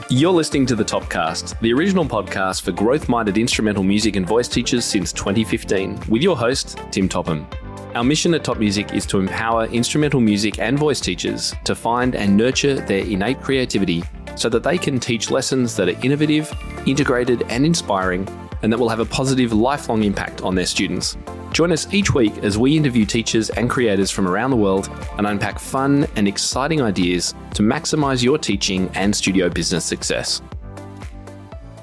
You're listening to The Topcast, the original podcast for growth-minded instrumental music and voice teachers since 2015, with your host, Tim Topham. Our mission at Top Music is to empower instrumental music and voice teachers to find and nurture their innate creativity so that they can teach lessons that are innovative, integrated, and inspiring, and that will have a positive, lifelong impact on their students. Join us each week as we interview teachers and creators from around the world and unpack fun and exciting ideas to maximize your teaching and studio business success.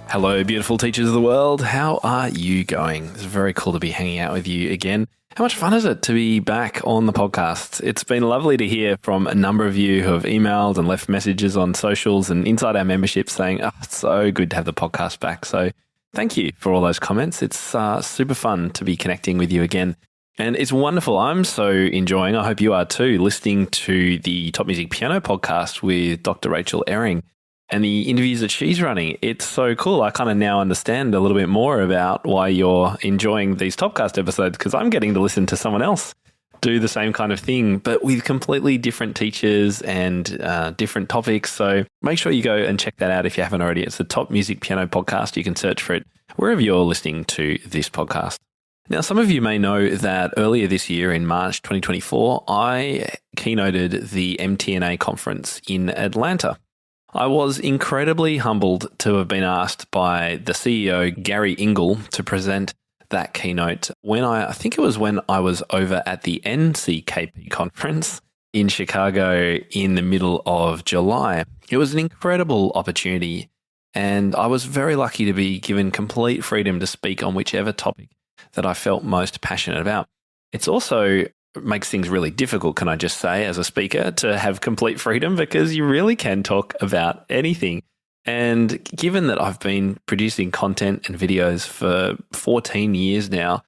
Hello, beautiful teachers of the world. How are you going? It's very cool to be hanging out with you again. How much fun is it to be back on the podcast? It's been lovely to hear from a number of you who have emailed and left messages on socials and inside our membership saying, it's so good to have the podcast back. So thank you for all those comments. It's super fun to be connecting with you again. And it's wonderful. I'm so enjoying, I hope you are too, listening to the Top Music Piano podcast with Dr. Rachel Ehring and the interviews that she's running. It's so cool. I kind of now understand a little bit more about why you're enjoying these Topcast episodes, because I'm getting to listen to someone else do the same kind of thing, but with completely different teachers and different topics. So make sure you go and check that out if you haven't already. It's the Top Music Piano podcast. You can search for it wherever you're listening to this podcast. Now, some of you may know that earlier this year in March 2024, I keynoted the MTNA conference in Atlanta. I was incredibly humbled to have been asked by the CEO, Gary Ingle, to present that keynote when I think it was when I was over at the NCKP conference in Chicago in the middle of July. It was an incredible opportunity, and I was very lucky to be given complete freedom to speak on whichever topic that I felt most passionate about. It's also makes things really difficult, can I just say, as a speaker, to have complete freedom, because you really can talk about anything. And given that I've been producing content and videos for 14 years now,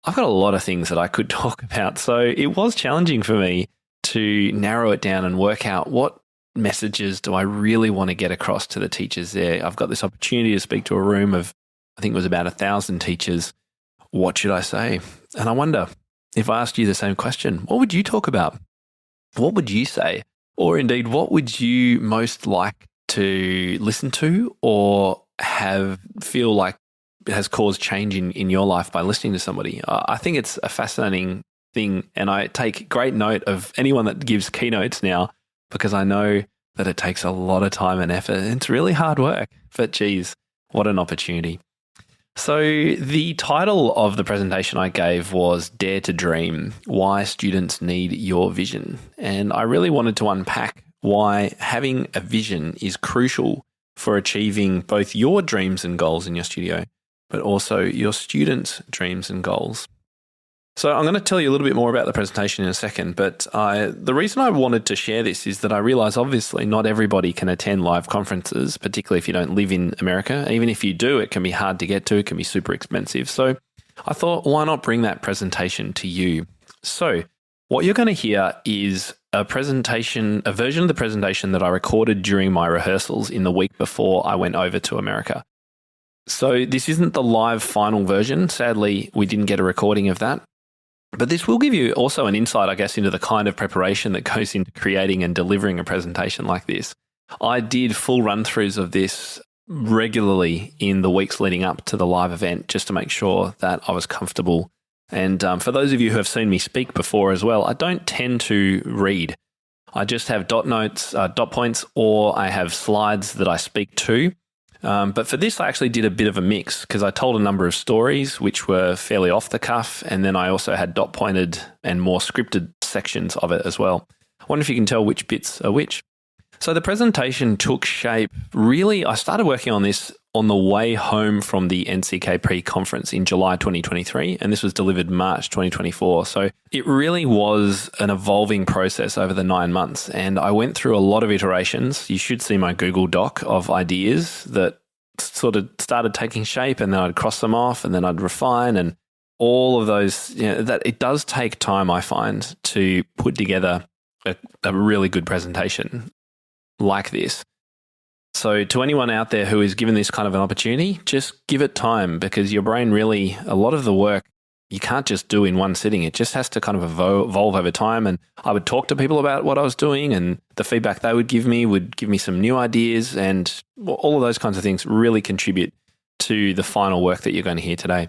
I've got a lot of things that I could talk about. So it was challenging for me to narrow it down and work out what messages do I really want to get across to the teachers there. I've got this opportunity to speak to a room of, I think it was about 1,000 teachers. What should I say? And I wonder, if I asked you the same question, what would you talk about? What would you say? Or indeed, what would you most like to listen to or feel like it has caused change in your life by listening to somebody? I think it's a fascinating thing, and I take great note of anyone that gives keynotes now, because I know that it takes a lot of time and effort. It's really hard work, but geez, what an opportunity. So the title of the presentation I gave was Dare to Dream, Why Students Need Your Vision. And I really wanted to unpack why having a vision is crucial for achieving both your dreams and goals in your studio, but also your students' dreams and goals. So I'm going to tell you a little bit more about the presentation in a second, but the reason I wanted to share this is that I realize obviously not everybody can attend live conferences, particularly if you don't live in America. Even if you do, it can be hard to get to, it can be super expensive. So I thought, why not bring that presentation to you? So what you're going to hear is a version of the presentation that I recorded during my rehearsals in the week before I went over to America. So this isn't the live final version. Sadly, we didn't get a recording of that. But this will give you also an insight, I guess, into the kind of preparation that goes into creating and delivering a presentation like this. I did full run-throughs of this regularly in the weeks leading up to the live event, just to make sure that I was comfortable. And for those of you who have seen me speak before as well, I don't tend to read. I just have dot points, or I have slides that I speak to. But for this, I actually did a bit of a mix, because I told a number of stories which were fairly off the cuff, and then I also had dot pointed and more scripted sections of it as well. I wonder if you can tell which bits are which. So the presentation took shape. Really, I started working on this on the way home from the NCKP conference in July 2023, and this was delivered March 2024. So it really was an evolving process over the 9 months, and I went through a lot of iterations. You should see my Google Doc of ideas that sort of started taking shape, and then I'd cross them off, and then I'd refine, and all of those, that it does take time, I find, to put together a really good presentation like this. So to anyone out there who is given this kind of an opportunity, just give it time, because your brain really, a lot of the work you can't just do in one sitting. It just has to kind of evolve over time. And I would talk to people about what I was doing, and the feedback they would give me some new ideas, and all of those kinds of things really contribute to the final work that you're going to hear today.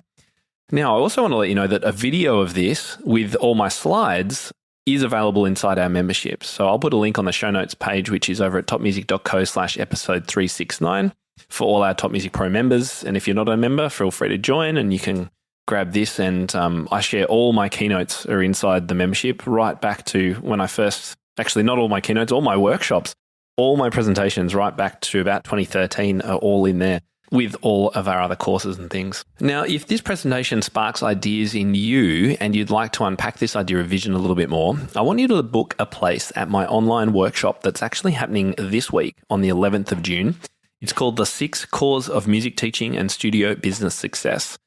Now, I also want to let you know that a video of this with all my slides is available inside our membership. So I'll put a link on the show notes page, which is over at topmusic.co/episode 369 for all our Top Music Pro members. And if you're not a member, feel free to join and you can grab this. And I share all my keynotes are inside the membership, right back to when I first, actually not all my keynotes, all my workshops, all my presentations right back to about 2013 are all in there, with all of our other courses and things. Now, if this presentation sparks ideas in you and you'd like to unpack this idea of vision a little bit more, I want you to book a place at my online workshop that's actually happening this week on the 11th of June. It's called The 6 Cores of Music Teaching and Studio Business Success,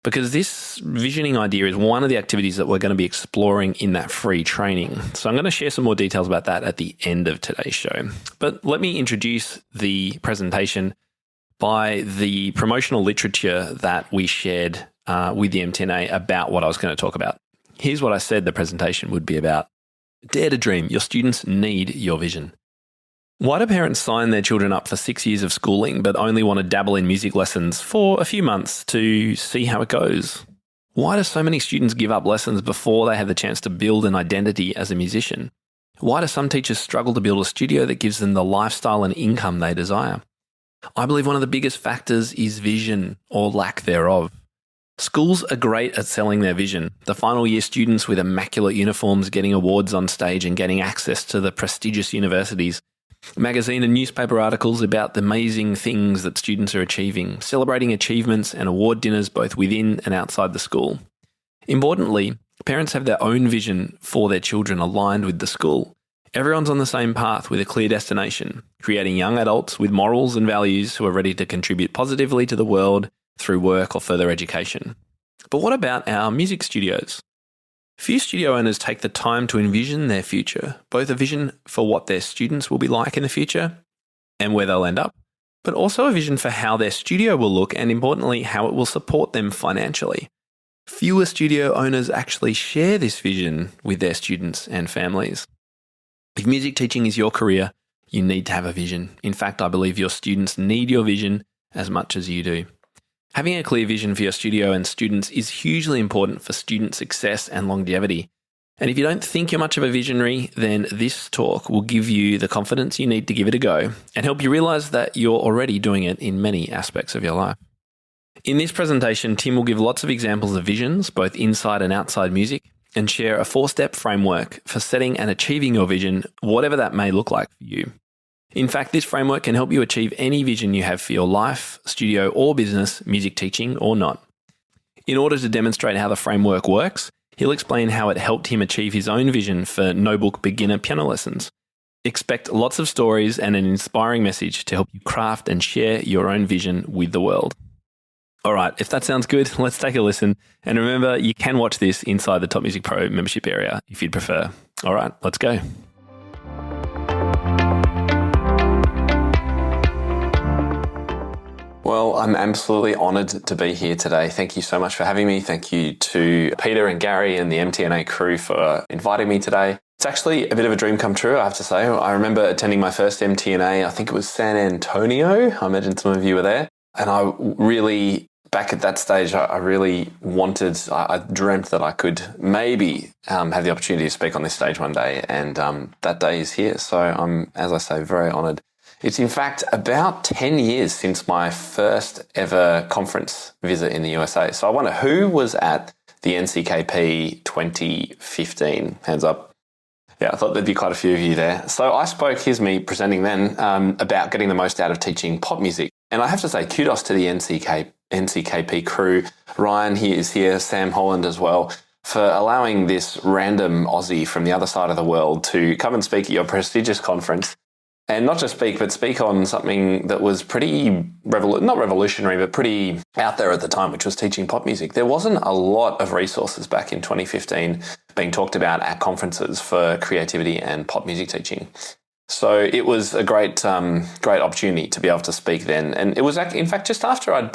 because this visioning idea is one of the activities that we're going to be exploring in that free training. So I'm going to share some more details about that at the end of today's show. But let me introduce the presentation by the promotional literature that we shared with the MTNA about what I was going to talk about. Here's what I said the presentation would be about. Dare to dream. Your students need your vision. Why do parents sign their children up for 6 years of schooling but only want to dabble in music lessons for a few months to see how it goes? Why do so many students give up lessons before they have the chance to build an identity as a musician? Why do some teachers struggle to build a studio that gives them the lifestyle and income they desire? I believe one of the biggest factors is vision, or lack thereof. Schools are great at selling their vision. The final year students with immaculate uniforms getting awards on stage and getting access to the prestigious universities. Magazine and newspaper articles about the amazing things that students are achieving, celebrating achievements and award dinners both within and outside the school. Importantly, parents have their own vision for their children aligned with the school. Everyone's on the same path with a clear destination, creating young adults with morals and values who are ready to contribute positively to the world through work or further education. But what about our music studios? Few studio owners take the time to envision their future, both a vision for what their students will be like in the future and where they'll end up, but also a vision for how their studio will look and, importantly, how it will support them financially. Fewer studio owners actually share this vision with their students and families. If music teaching is your career, you need to have a vision. In fact, I believe your students need your vision as much as you do. Having a clear vision for your studio and students is hugely important for student success and longevity. And if you don't think you're much of a visionary, then this talk will give you the confidence you need to give it a go and help you realize that you're already doing it in many aspects of your life. In this presentation, Tim will give lots of examples of visions, both inside and outside music, and share a 4-step framework for setting and achieving your vision, whatever that may look like for you. In fact, this framework can help you achieve any vision you have for your life, studio or business, music teaching or not. In order to demonstrate how the framework works, he'll explain how it helped him achieve his own vision for no-book beginner piano lessons. Expect lots of stories and an inspiring message to help you craft and share your own vision with the world. All right, if that sounds good, let's take a listen. And remember, you can watch this inside the Top Music Pro membership area if you'd prefer. All right, let's go. Well, I'm absolutely honoured to be here today. Thank you so much for having me. Thank you to Peter and Gary and the MTNA crew for inviting me today. It's actually a bit of a dream come true, I have to say. I remember attending my first MTNA, I think it was San Antonio. I imagine some of you were there. And I really, back at that stage, I really wanted, I dreamt that I could maybe have the opportunity to speak on this stage one day. And that day is here. So I'm, as I say, very honoured. It's in fact about 10 years since my first ever conference visit in the USA. So I wonder who was at the NCKP 2015? Hands up. Yeah, I thought there'd be quite a few of you there. So I spoke, here's me presenting then, about getting the most out of teaching pop music. And I have to say, kudos to the NCKP crew. Ryan is here, Sam Holland as well, for allowing this random Aussie from the other side of the world to come and speak at your prestigious conference. And not just speak, but speak on something that was pretty, not revolutionary, but pretty out there at the time, which was teaching pop music. There wasn't a lot of resources back in 2015 being talked about at conferences for creativity and pop music teaching. So it was a great opportunity to be able to speak then. And it was in fact just after I'd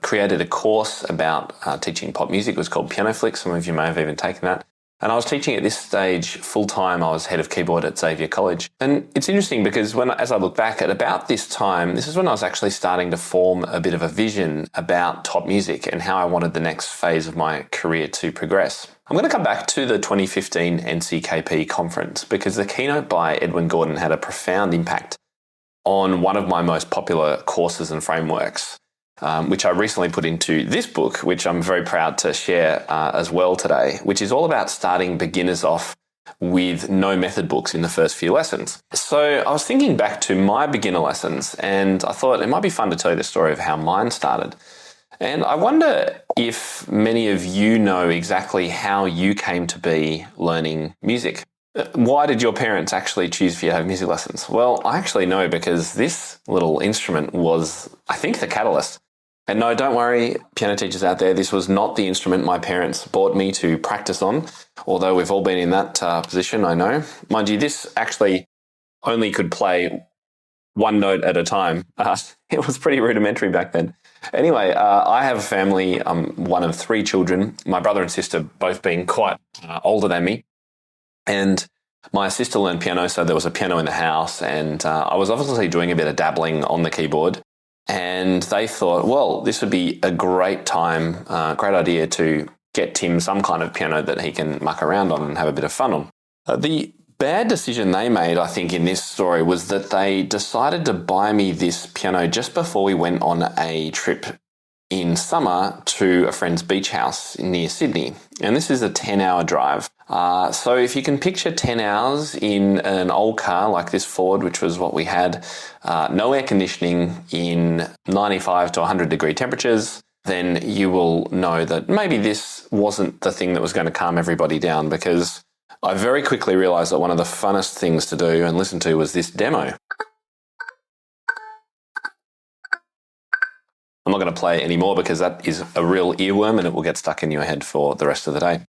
created a course about teaching pop music. It was called Piano Flicks. Some of you may have even taken that. And I was teaching at this stage full-time. I was head of keyboard at Xavier College. And it's interesting because as I look back at about this time, this is when I was actually starting to form a bit of a vision about top music and how I wanted the next phase of my career to progress. I'm going to come back to the 2015 NCKP conference because the keynote by Edwin Gordon had a profound impact on one of my most popular courses and frameworks, which I recently put into this book, which I'm very proud to share as well today, which is all about starting beginners off with no method books in the first few lessons. So I was thinking back to my beginner lessons and I thought it might be fun to tell you the story of how mine started. And I wonder if many of you know exactly how you came to be learning music. Why did your parents actually choose for you to have music lessons? Well, I actually know because this little instrument was, I think, the catalyst. And no, don't worry, piano teachers out there, this was not the instrument my parents bought me to practice on, although we've all been in that position, I know. Mind you, this actually only could play one note at a time. It was pretty rudimentary back then. Anyway, I have a family. I'm one of three children, my brother and sister both being quite older than me. And my sister learned piano, so there was a piano in the house, and I was obviously doing a bit of dabbling on the keyboard. And they thought, well, this would be a great time, great idea to get Tim some kind of piano that he can muck around on and have a bit of fun on. The bad decision they made, I think, in this story was that they decided to buy me this piano just before we went on a trip in summer to a friend's beach house near Sydney. And this is a 10-hour drive. So if you can picture 10 hours in an old car like this Ford, which was what we had, no air conditioning in 95 to 100 degree temperatures, then you will know that maybe this wasn't the thing that was going to calm everybody down, because I very quickly realized that one of the funnest things to do and listen to was this demo. I'm not going to play it anymore because that is a real earworm and it will get stuck in your head for the rest of the day.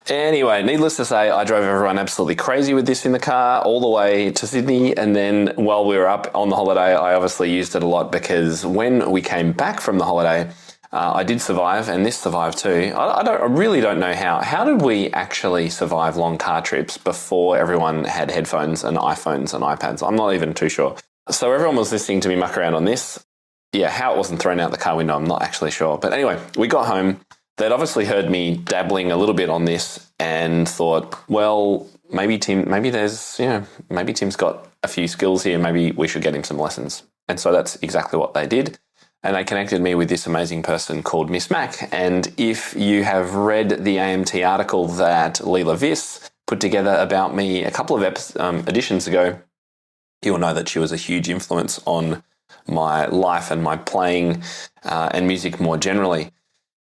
Anyway, needless to say, I drove everyone absolutely crazy with this in the car all the way to Sydney. And then while we were up on the holiday, I obviously used it a lot because when we came back from the holiday, I did survive, and this survived too. I really don't know how. How did we actually survive long car trips before everyone had headphones and iPhones and iPads? I'm not even too sure. So everyone was listening to me muck around on this. Yeah, how it wasn't thrown out the car window, I'm not actually sure. But anyway, we got home. They'd obviously heard me dabbling a little bit on this and thought, well, maybe Tim's got a few skills here. Maybe we should get him some lessons. And so that's exactly what they did. And they connected me with this amazing person called Miss Mac. And if you have read the AMT article that Leela Viss put together about me a couple of editions ago, you'll know that she was a huge influence on my life and my playing and music more generally.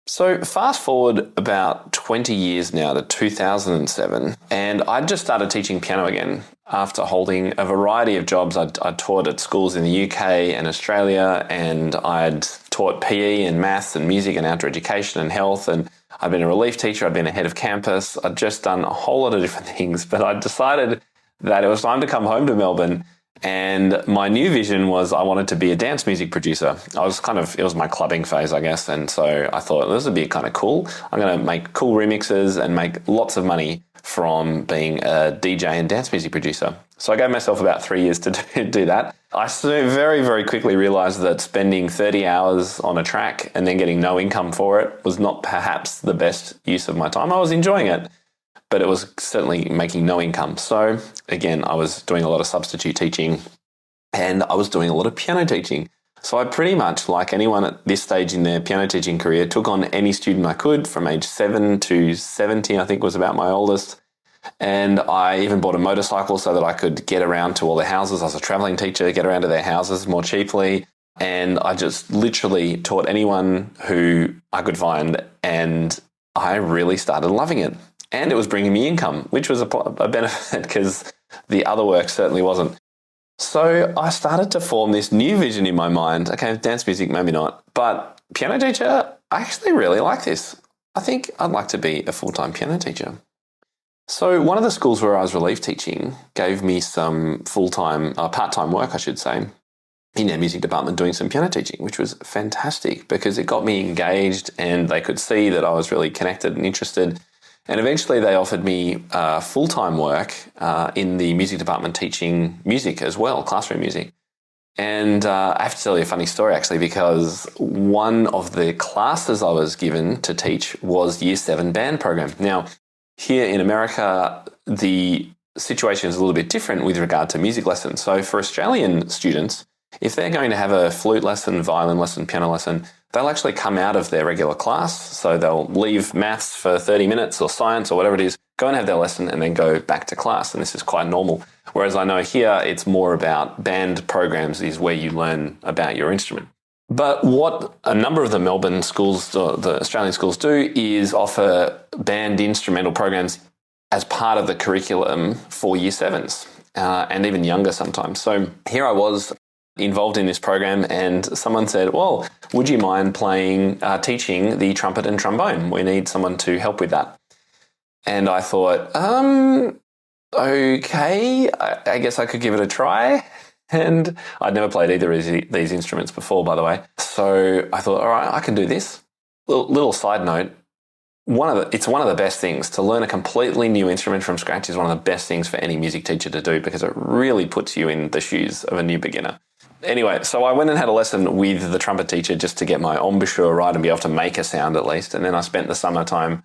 So fast forward about 20 years now to 2007, and I just started teaching piano again after holding a variety of jobs. I taught at schools in the UK and Australia, and I'd taught PE and maths and music and outdoor education and health, and I'd been a relief teacher, I'd been a head of campus, I'd just done a whole lot of different things, but I decided that it was time to come home to Melbourne. And my new vision was I wanted to be a dance music producer. It was my clubbing phase, I guess. And so I thought this would be kind of cool. I'm going to make cool remixes and make lots of money from being a DJ and dance music producer. So I gave myself about 3 years to do that. I very, very quickly realized that spending 30 hours on a track and then getting no income for it was not perhaps the best use of my time. I was enjoying it, but it was certainly making no income. So again, I was doing a lot of substitute teaching and I was doing a lot of piano teaching. So I pretty much, like anyone at this stage in their piano teaching career, took on any student I could from age 7 to 70, I think was about my oldest. And I even bought a motorcycle so that I could get around to all their houses. I was a traveling teacher, get around to their houses more cheaply. And I just literally taught anyone who I could find. And I really started loving it. And it was bringing me income, which was a benefit because the other work certainly wasn't. So I started to form this new vision in my mind. Okay, dance music, maybe not. But piano teacher, I actually really like this. I think I'd like to be a full-time piano teacher. So one of the schools where I was relief teaching gave me some part-time work, I should say, in their music department doing some piano teaching, which was fantastic because it got me engaged and they could see that I was really connected and interested. And eventually they offered me full-time work in the music department teaching music as well, classroom music. And I have to tell you a funny story actually, because one of the classes I was given to teach was Year 7 band program. Now, here in America, the situation is a little bit different with regard to music lessons. So for Australian students, if they're going to have a flute lesson, violin lesson, piano lesson, they'll actually come out of their regular class. So they'll leave maths for 30 minutes or science or whatever it is, go and have their lesson and then go back to class. And this is quite normal. Whereas I know here it's more about band programs is where you learn about your instrument. But what a number of the Melbourne schools, or the Australian schools do is offer band instrumental programs as part of the curriculum for Year 7s and even younger sometimes. So here I was involved in this program and someone said, well, would you mind teaching the trumpet and trombone? We need someone to help with that. And I thought, okay, I guess I could give it a try. And I'd never played either of these instruments before, by the way. So I thought, all right, I can do this. Little side note, it's one of the best things to learn a completely new instrument from scratch is one of the best things for any music teacher to do because it really puts you in the shoes of a new beginner. Anyway, so I went and had a lesson with the trumpet teacher just to get my embouchure right and be able to make a sound at least. And then I spent the summertime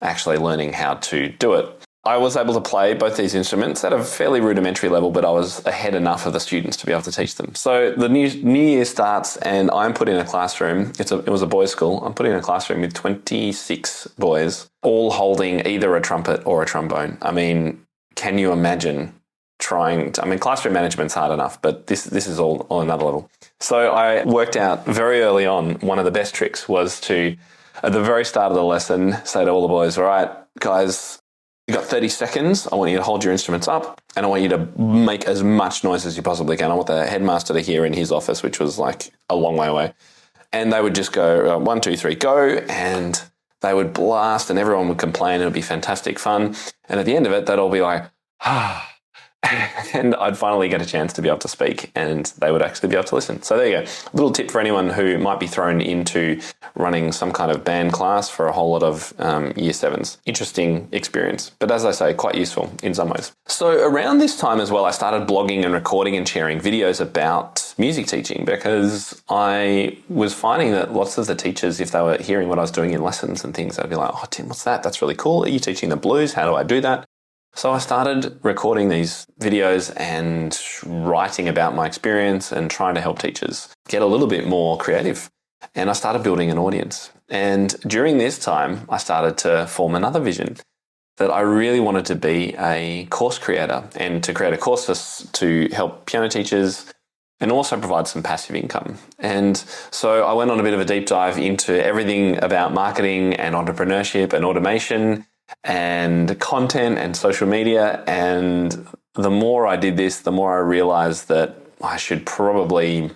actually learning how to do it. I was able to play both these instruments at a fairly rudimentary level, but I was ahead enough of the students to be able to teach them. So the new year starts and I'm put in a classroom. It was a boys' school. I'm put in a classroom with 26 boys, all holding either a trumpet or a trombone. I mean, can you imagine classroom management's hard enough, but this is all on another level. So I worked out very early on, one of the best tricks was to, at the very start of the lesson, say to all the boys, all right, guys, you've got 30 seconds. I want you to hold your instruments up and I want you to make as much noise as you possibly can. I want the headmaster to hear in his office, which was like a long way away. And they would just go 1, 2, 3, go. And they would blast and everyone would complain. It would be fantastic fun. And at the end of it, they'd all be like, and I'd finally get a chance to be able to speak and they would actually be able to listen. So there you go. A little tip for anyone who might be thrown into running some kind of band class for a whole lot of Year 7s. Interesting experience, but as I say, quite useful in some ways. So around this time as well, I started blogging and recording and sharing videos about music teaching because I was finding that lots of the teachers, if they were hearing what I was doing in lessons and things, they'd be like, oh, Tim, what's that? That's really cool. Are you teaching the blues? How do I do that? So I started recording these videos and writing about my experience and trying to help teachers get a little bit more creative. And I started building an audience. And during this time, I started to form another vision that I really wanted to be a course creator and to create a course to help piano teachers and also provide some passive income. And so I went on a bit of a deep dive into everything about marketing and entrepreneurship and automation and content and social media. And the more I did this, the more I realized that I should probably,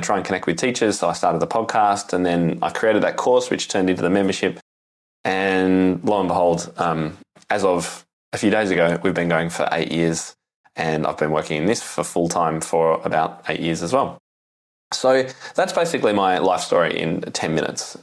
try and connect with teachers. So I started the podcast and then I created that course, which turned into the membership. And lo and behold, as of a few days ago, we've been going for 8 years and I've been working in this for full time for about 8 years as well. So that's basically my life story in 10 minutes.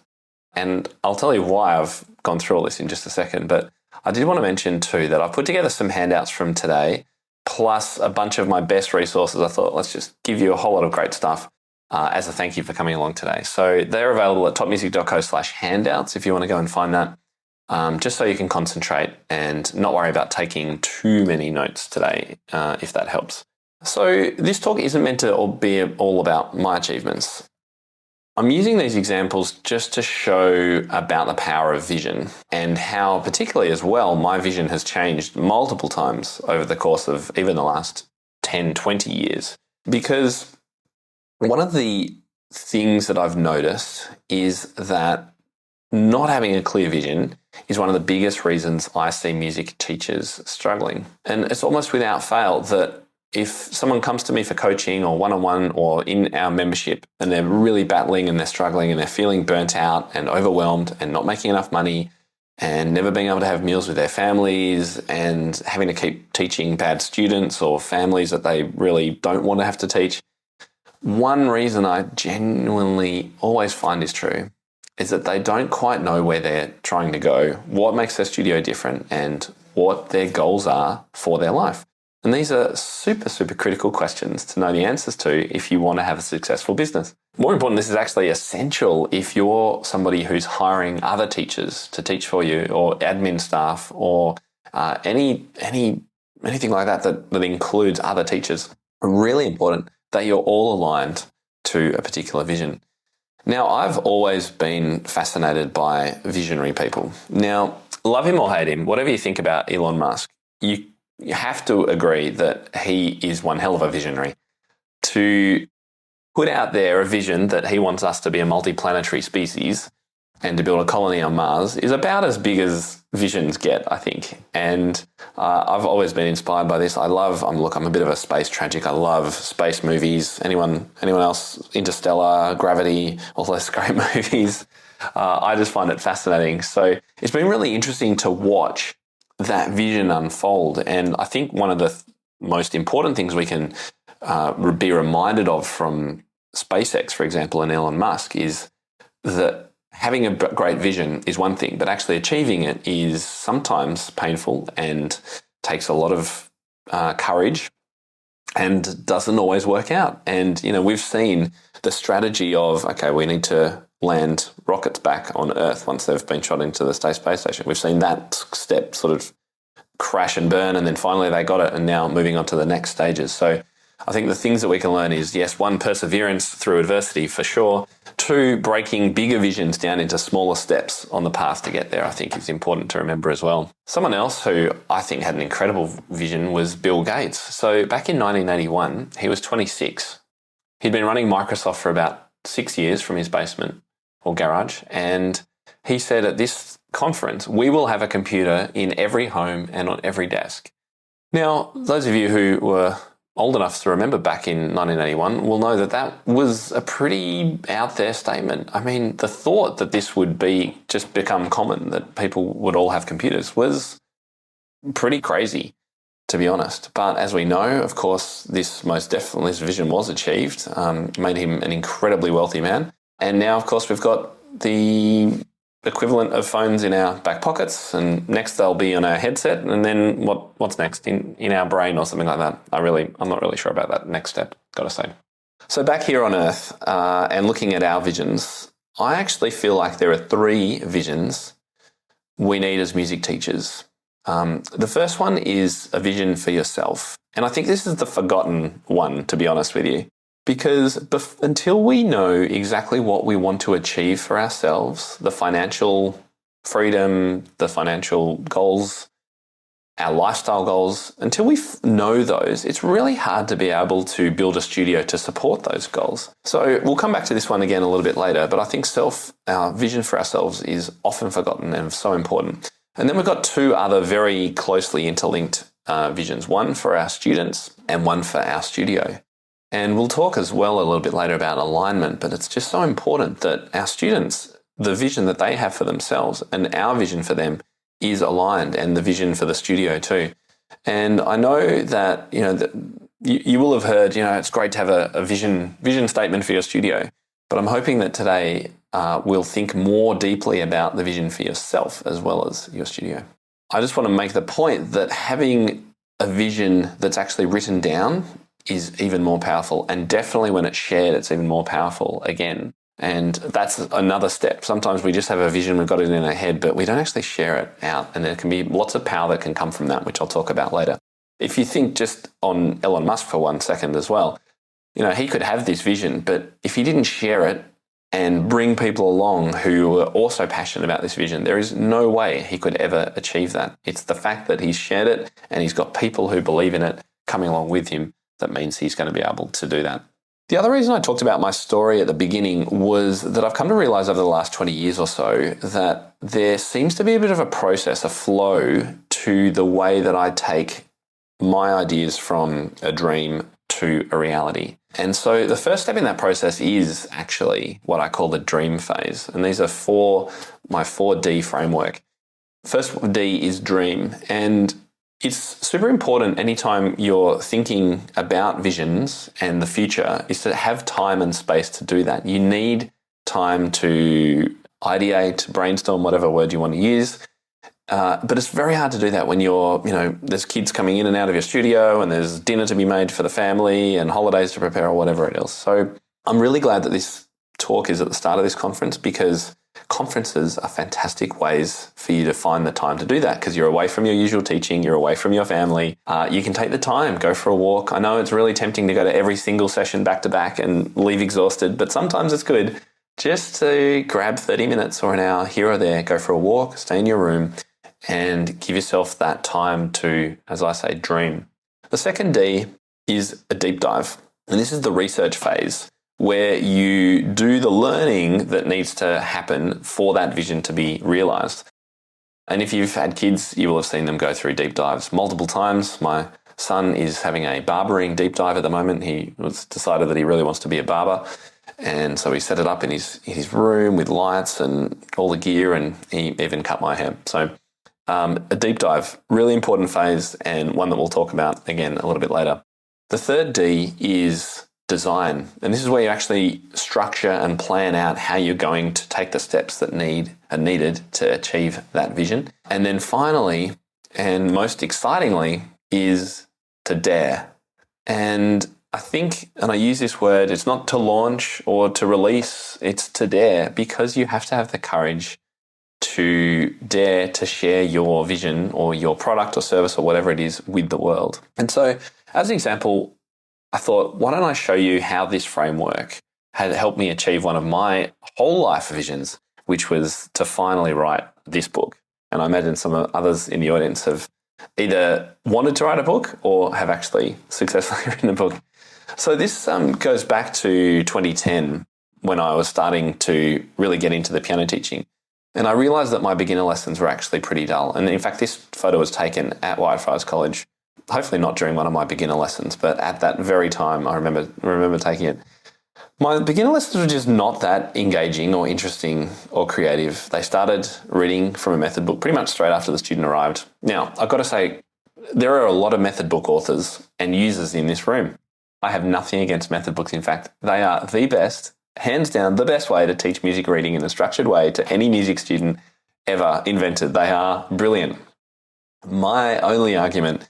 And I'll tell you why I've gone through all this in just a second, but I did want to mention too that I've put together some handouts from today, plus a bunch of my best resources. I thought, let's just give you a whole lot of great stuff as a thank you for coming along today. So they're available at topmusic.co/handouts if you want to go and find that, just so you can concentrate and not worry about taking too many notes today, if that helps. So this talk isn't meant to be all about my achievements. I'm using these examples just to show about the power of vision and how, particularly as well, my vision has changed multiple times over the course of even the last 10, 20 years. Because one of the things that I've noticed is that not having a clear vision is one of the biggest reasons I see music teachers struggling. And it's almost without fail that if someone comes to me for coaching or one-on-one or in our membership and they're really battling and they're struggling and they're feeling burnt out and overwhelmed and not making enough money and never being able to have meals with their families and having to keep teaching bad students or families that they really don't want to have to teach. One reason I genuinely always find is true is that they don't quite know where they're trying to go, what makes their studio different, and what their goals are for their life. And these are super, super critical questions to know the answers to if you want to have a successful business. More important, this is actually essential if you're somebody who's hiring other teachers to teach for you, or admin staff, or anything like that includes other teachers. Really important that you're all aligned to a particular vision. Now, I've always been fascinated by visionary people. Now, love him or hate him, whatever you think about Elon Musk, you have to agree that he is one hell of a visionary. To put out there a vision that he wants us to be a multi-planetary species and to build a colony on Mars is about as big as visions get, I think. And I've always been inspired by this. I'm a bit of a space tragic. I love space movies. Anyone else? Interstellar, Gravity, all those great movies. I just find it fascinating. So it's been really interesting to watch that vision unfold. And I think one of the most important things we can be reminded of from SpaceX, for example, and Elon Musk is that having a great vision is one thing, but actually achieving it is sometimes painful and takes a lot of courage and doesn't always work out. And, we've seen the strategy of, okay, we need to land rockets back on Earth once they've been shot into the space station. We've seen that step sort of crash and burn, and then finally they got it, and now moving on to the next stages. So I think the things that we can learn is, yes, one, perseverance through adversity for sure. Two, breaking bigger visions down into smaller steps on the path to get there, I think is important to remember as well. Someone else who I think had an incredible vision was Bill Gates. So back in 1981, he was 26. He'd been running Microsoft for about 6 years from his basement or garage. And he said at this conference, we will have a computer in every home and on every desk. Now, those of you who were old enough to remember back in 1981 will know that that was a pretty out there statement. I mean, the thought that this would just become common, that people would all have computers, was pretty crazy, to be honest. But as we know, of course, this vision was achieved, made him an incredibly wealthy man. And now, of course, we've got the equivalent of phones in our back pockets, and next they'll be on our headset, and then what's next in our brain or something like that. I'm not really sure about that next step, gotta say. So back here on Earth, and looking at our visions, I actually feel like there are 3 visions we need as music teachers. The first one is a vision for yourself, and I think this is the forgotten one, to be honest with you. Because until we know exactly what we want to achieve for ourselves, the financial freedom, the financial goals, our lifestyle goals, until we know those, it's really hard to be able to build a studio to support those goals. So we'll come back to this one again a little bit later, but I think our vision for ourselves is often forgotten and so important. And then we've got 2 other very closely interlinked visions, one for our students and one for our studio. And we'll talk as well a little bit later about alignment, but it's just so important that our students, the vision that they have for themselves and our vision for them is aligned, and the vision for the studio too. And I know that, you will have heard, it's great to have a vision statement for your studio, but I'm hoping that today we'll think more deeply about the vision for yourself as well as your studio. I just want to make the point that having a vision that's actually written down is even more powerful, and definitely when it's shared, it's even more powerful again. And that's another step. Sometimes we just have a vision, we've got it in our head, but we don't actually share it out, and there can be lots of power that can come from that, which I'll talk about later. If you think just on Elon Musk for 1 second as well, he could have this vision, but if he didn't share it and bring people along who were also passionate about this vision, there is no way he could ever achieve that. It's the fact that he's shared it and he's got people who believe in it coming along with him that means he's going to be able to do that. The other reason I talked about my story at the beginning was that I've come to realize over the last 20 years or so that there seems to be a bit of a process, a flow to the way that I take my ideas from a dream to a reality. And so the first step in that process is actually what I call the dream phase. And these are my 4D framework. First D is dream. And it's super important anytime you're thinking about visions and the future is to have time and space to do that. You need time to ideate, brainstorm, whatever word you want to use. But it's very hard to do that when there's kids coming in and out of your studio and there's dinner to be made for the family and holidays to prepare or whatever it is. So I'm really glad that this talk is at the start of this conference, because conferences are fantastic ways for you to find the time to do that, because you're away from your usual teaching, you're away from your family. You can take the time, go for a walk. I know it's really tempting to go to every single session back to back and leave exhausted, but sometimes it's good just to grab 30 minutes or an hour here or there, go for a walk, stay in your room, and give yourself that time to, as I say, dream. The second D is a deep dive. And this is the research phase, where you do the learning that needs to happen for that vision to be realized. And if you've had kids, you will have seen them go through deep dives multiple times. My son is having a barbering deep dive at the moment. He was decided that he really wants to be a barber. And so he set it up in his room with lights and all the gear, and he even cut my hair. So a deep dive, really important phase, and one that we'll talk about again a little bit later. The third D is design. And this is where you actually structure and plan out how you're going to take the steps that are needed to achieve that vision. And then finally, and most excitingly, is to dare. And I think, and I use this word, it's not to launch or to release, it's to dare, because you have to have the courage to dare to share your vision or your product or service or whatever it is with the world. And so, as an example, I thought, why don't I show you how this framework had helped me achieve one of my whole life visions, which was to finally write this book. And I imagine some others in the audience have either wanted to write a book or have actually successfully written a book. So this goes back to 2010, when I was starting to really get into the piano teaching. And I realised that my beginner lessons were actually pretty dull. And in fact, this photo was taken at Whitefriars College, hopefully not during one of my beginner lessons, but at that very time, I remember taking it. My beginner lessons were just not that engaging or interesting or creative. They started reading from a method book pretty much straight after the student arrived. Now, I've got to say, there are a lot of method book authors and users in this room. I have nothing against method books. In fact, they are the best, hands down, the best way to teach music reading in a structured way to any music student ever invented. They are brilliant. My only argument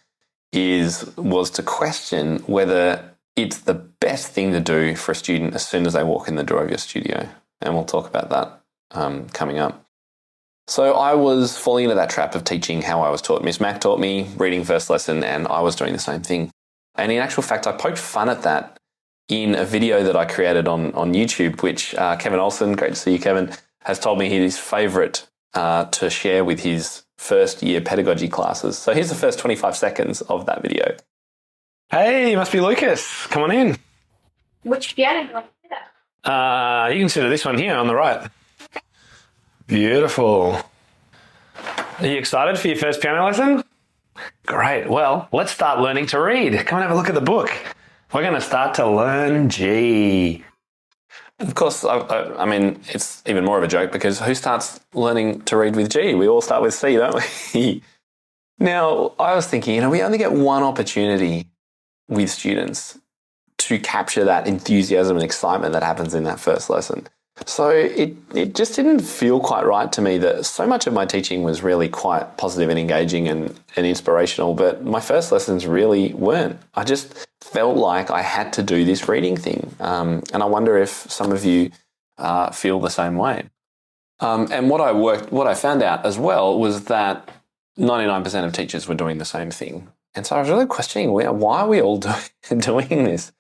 was to question whether it's the best thing to do for a student as soon as they walk in the door of your studio. And we'll talk about that coming up. So I was falling into that trap of teaching how I was taught. Miss Mac taught me reading first lesson, and I was doing the same thing. And in actual fact, I poked fun at that in a video that I created on YouTube, which Kevin Olsen, great to see you, Kevin, has told me his favourite to share with his first year pedagogy classes. So here's the first 25 seconds of that video. Hey, you must be Lucas. Come on in. Which piano do you want to sit at? You can sit at this one here on the right. Beautiful. Are you excited for your first piano lesson? Great. Well, let's start learning to read. Come and have a look at the book. We're going to start to learn G. Of course, I mean, it's even more of a joke, because who starts learning to read with G? We all start with C, don't we? Now, I was thinking, we only get one opportunity with students to capture that enthusiasm and excitement that happens in that first lesson. So it just didn't feel quite right to me that so much of my teaching was really quite positive and engaging and inspirational, but my first lessons really weren't. I just felt like I had to do this reading thing. And I wonder if some of you feel the same way. And what I found out as well was that 99% of teachers were doing the same thing. And so I was really questioning, why are we all doing this?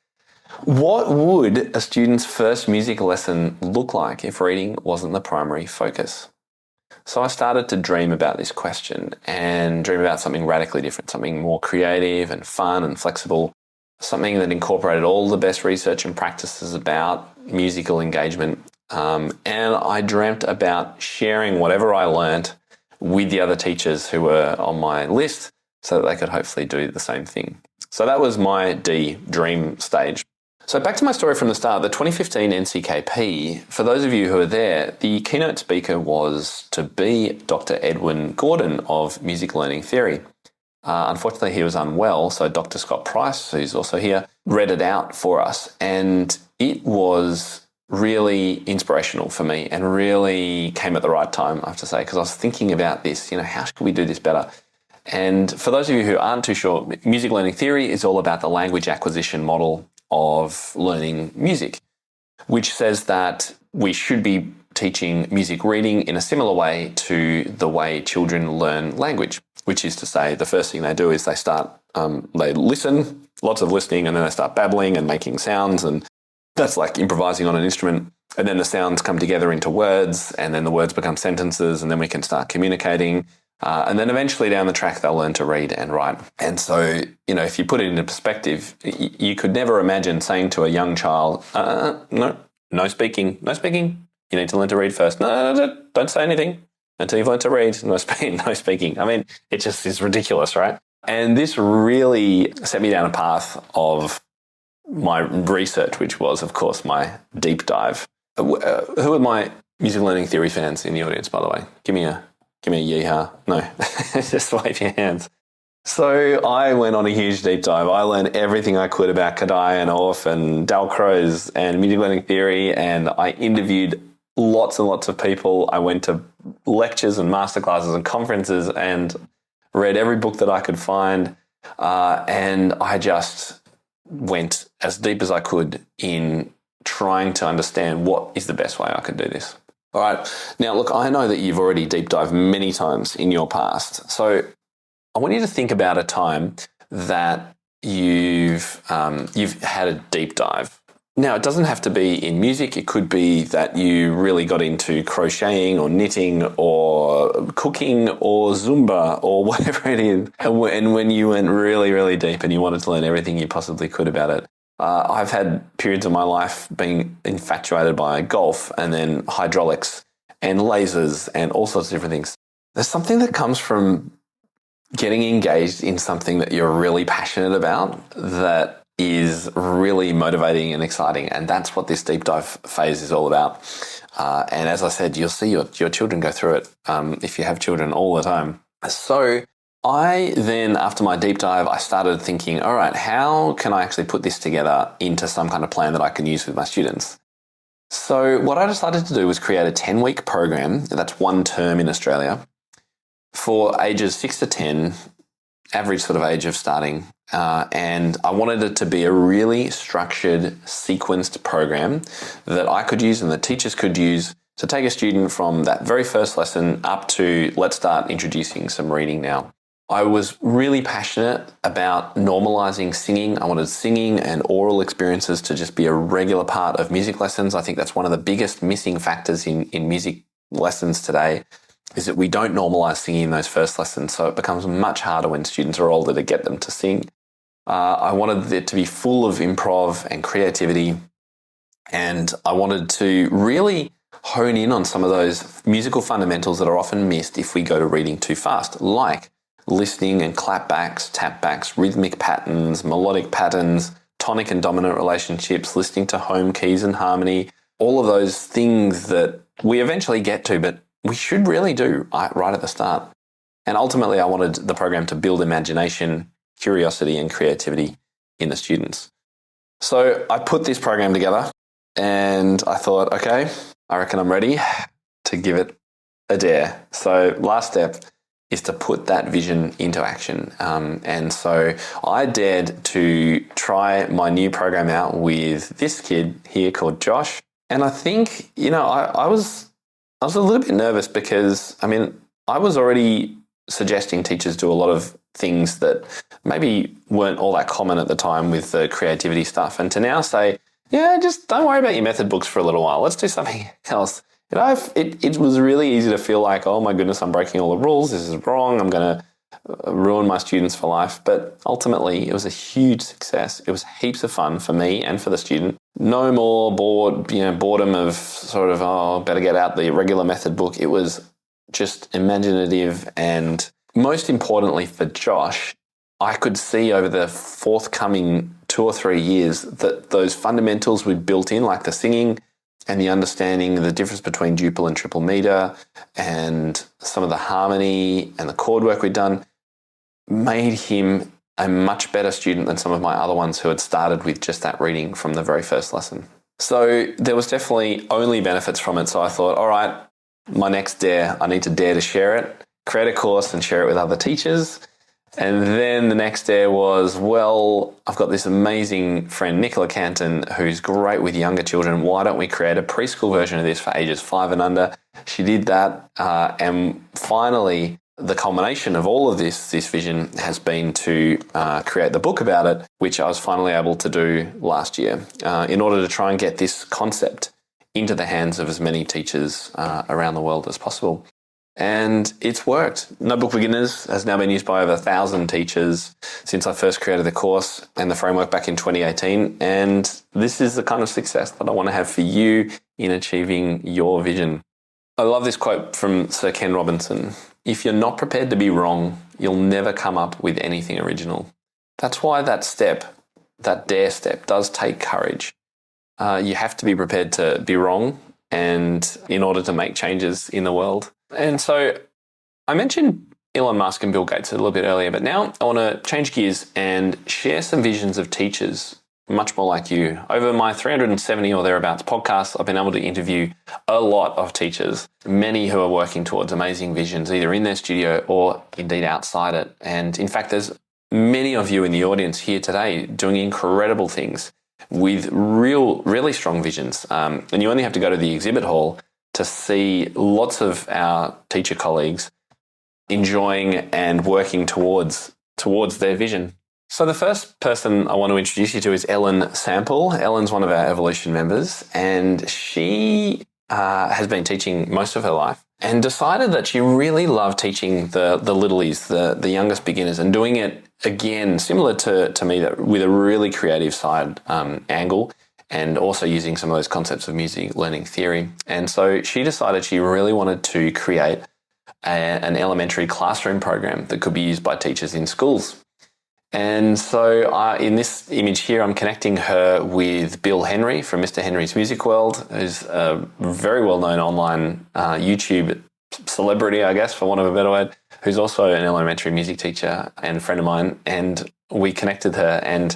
What would a student's first music lesson look like if reading wasn't the primary focus? So I started to dream about this question and dream about something radically different, something more creative and fun and flexible, something that incorporated all the best research and practices about musical engagement. And I dreamt about sharing whatever I learnt with the other teachers who were on my list so that they could hopefully do the same thing. So that was my D, dream stage. So back to my story from the start, the 2015 NCKP, for those of you who are there, the keynote speaker was to be Dr. Edwin Gordon of music learning theory. Unfortunately, he was unwell, so Dr. Scott Price, who's also here, read it out for us. And it was really inspirational for me and really came at the right time, I have to say, because I was thinking about this, how should we do this better? And for those of you who aren't too sure, music learning theory is all about the language acquisition model of learning music, which says that we should be teaching music reading in a similar way to the way children learn language, which is to say the first thing they do is they listen, lots of listening, and then they start babbling and making sounds, and that's like improvising on an instrument. And then the sounds come together into words, and then the words become sentences, and then we can start communicating. And then eventually down the track, they'll learn to read and write. And so, if you put it into perspective, you could never imagine saying to a young child, no speaking. You need to learn to read first. No, don't say anything until you've learned to read. No speaking. I mean, it just is ridiculous, right? And this really set me down a path of my research, which was, of course, my deep dive. Who are my music learning theory fans in the audience, by the way? Give me a yeehaw. No, just wave your hands. So I went on a huge deep dive. I learned everything I could about Kadai and Orff and Dalcroze and music learning theory, and I interviewed lots and lots of people. I went to lectures and masterclasses and conferences and read every book that I could find, and I just went as deep as I could in trying to understand what is the best way I could do this. All right. Now, look, I know that you've already deep dived many times in your past. So I want you to think about a time that you've had a deep dive. Now, it doesn't have to be in music. It could be that you really got into crocheting or knitting or cooking or Zumba or whatever it is. And when you went really, really deep and you wanted to learn everything you possibly could about it. I've had periods of my life being infatuated by golf and then hydraulics and lasers and all sorts of different things. There's something that comes from getting engaged in something that you're really passionate about that is really motivating and exciting. And that's what this deep dive phase is all about. And as I said, you'll see your children go through it if you have children all the time. So I then, after my deep dive, I started thinking, all right, how can I actually put this together into some kind of plan that I can use with my students? So what I decided to do was create a 10-week program, that's one term in Australia, for ages 6 to 10, average sort of age of starting. And I wanted it to be a really structured, sequenced program that I could use and the teachers could use to take a student from that very first lesson up to let's start introducing some reading now. I was really passionate about normalizing singing. I wanted singing and oral experiences to just be a regular part of music lessons. I think that's one of the biggest missing factors in music lessons today is that we don't normalize singing in those first lessons. So it becomes much harder when students are older to get them to sing. I wanted it to be full of improv and creativity. And I wanted to really hone in on some of those musical fundamentals that are often missed if we go to reading too fast, like listening and clapbacks, tapbacks, rhythmic patterns, melodic patterns, tonic and dominant relationships, listening to home keys and harmony, all of those things that we eventually get to, but we should really do right at the start. And ultimately, I wanted the program to build imagination, curiosity, and creativity in the students. So I put this program together and I thought, okay, I reckon I'm ready to give it a dare. So last step is to put that vision into action. And so I dared to try my new program out with this kid here called Josh. And I think, I was a little bit nervous because, I was already suggesting teachers do a lot of things that maybe weren't all that common at the time with the creativity stuff. And to now say, yeah, just don't worry about your method books for a little while. Let's do something else. It was really easy to feel like, oh my goodness, I'm breaking all the rules. This is wrong. I'm going to ruin my students for life. But ultimately, it was a huge success. It was heaps of fun for me and for the student. No more boredom of sort of, better get out the regular method book. It was just imaginative. And most importantly for Josh, I could see over the forthcoming 2 or 3 years that those fundamentals we'd built in, like the singing and the understanding the difference between duple and triple meter and some of the harmony and the chord work we'd done, made him a much better student than some of my other ones who had started with just that reading from the very first lesson. So there was definitely only benefits from it. So I thought, all right, my next dare, I need to dare to share it, create a course and share it with other teachers. And then the next dare was, well, I've got this amazing friend, Nicola Canton, who's great with younger children. Why don't we create a preschool version of this for ages 5 and under? She did that. And finally, the culmination of all of this vision has been to create the book about it, which I was finally able to do last year in order to try and get this concept into the hands of as many teachers around the world as possible. And it's worked. Notebook Beginners has now been used by over 1,000 teachers since I first created the course and the framework back in 2018. And this is the kind of success that I want to have for you in achieving your vision. I love this quote from Sir Ken Robinson. If you're not prepared to be wrong, you'll never come up with anything original. That's why that step, that dare step, does take courage. You have to be prepared to be wrong and in order to make changes in the world. And so I mentioned Elon Musk and Bill Gates a little bit earlier, but now I want to change gears and share some visions of teachers, much more like you. Over my 370 or thereabouts podcasts, I've been able to interview a lot of teachers, many who are working towards amazing visions, either in their studio or indeed outside it. And in fact, there's many of you in the audience here today doing incredible things with really strong visions. And you only have to go to the exhibit hall to see lots of our teacher colleagues enjoying and working towards their vision. So the first person I want to introduce you to is Ellen Sample. Ellen's one of our Evolution members, and she has been teaching most of her life and decided that she really loved teaching the littlies, the youngest beginners, and doing it again, similar to me, that with a really creative side angle, and also using some of those concepts of music learning theory. And so she decided she really wanted to create an elementary classroom program that could be used by teachers in schools. And so in this image here, I'm connecting her with Bill Henry from Mr. Henry's Music World, who's a very well-known online YouTube celebrity, I guess, for want of a better word, who's also an elementary music teacher and a friend of mine. And we connected her, and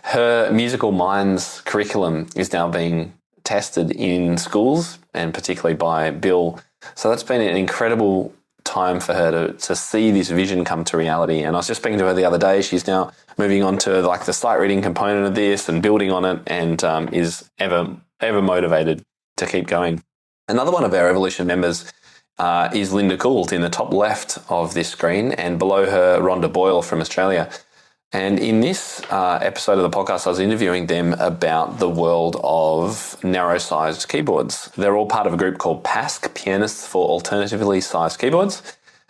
her Musical Minds curriculum is now being tested in schools, and particularly by Bill. So that's been an incredible time for her to see this vision come to reality. And I was just speaking to her the other day. She's now moving on to like the sight reading component of this and building on it, and is ever motivated to keep going. Another one of our Evolution members is Linda Gould in the top left of this screen, and below her, Rhonda Boyle from Australia. And in this episode of the podcast, I was interviewing them about the world of narrow-sized keyboards. They're all part of a group called PASC, Pianists for Alternatively Sized Keyboards,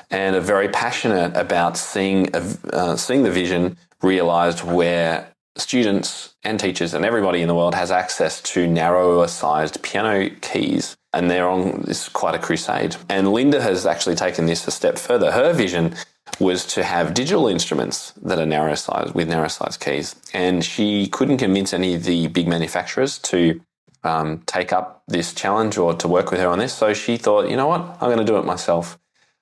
and are very passionate about seeing the vision realised where students and teachers and everybody in the world has access to narrower-sized piano keys. And they're on this quite a crusade. And Linda has actually taken this a step further. Her vision was to have digital instruments that are narrow size with narrow size keys. And she couldn't convince any of the big manufacturers to take up this challenge or to work with her on this. So she thought, you know what, I'm going to do it myself.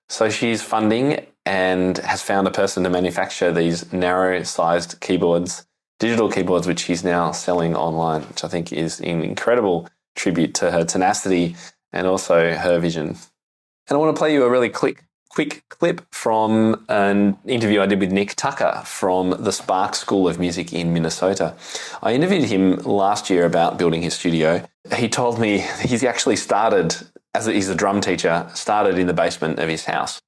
So she's funding and has found a person to manufacture these narrow sized keyboards, digital keyboards, which she's now selling online, which I think is an incredible tribute to her tenacity and also her vision. And I want to play you a really quick clip from an interview I did with Nick Tucker from the Spark School of Music in Minnesota. I interviewed him last year about building his studio. He told me he's actually started, as he's a drum teacher, started in the basement of his house.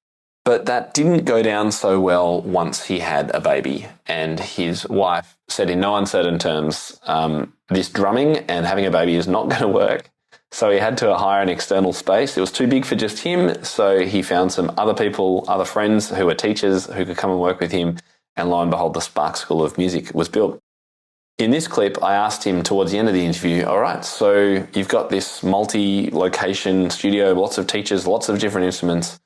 But that didn't go down so well once he had a baby. And his wife said in no uncertain terms, this drumming and having a baby is not going to work. So he had to hire an external space. It was too big for just him. So he found some other people, other friends who were teachers who could come and work with him. And lo and behold, the Spark School of Music was built. In this clip, I asked him towards the end of the interview, all right, so you've got this multi-location studio, lots of teachers, lots of different instruments.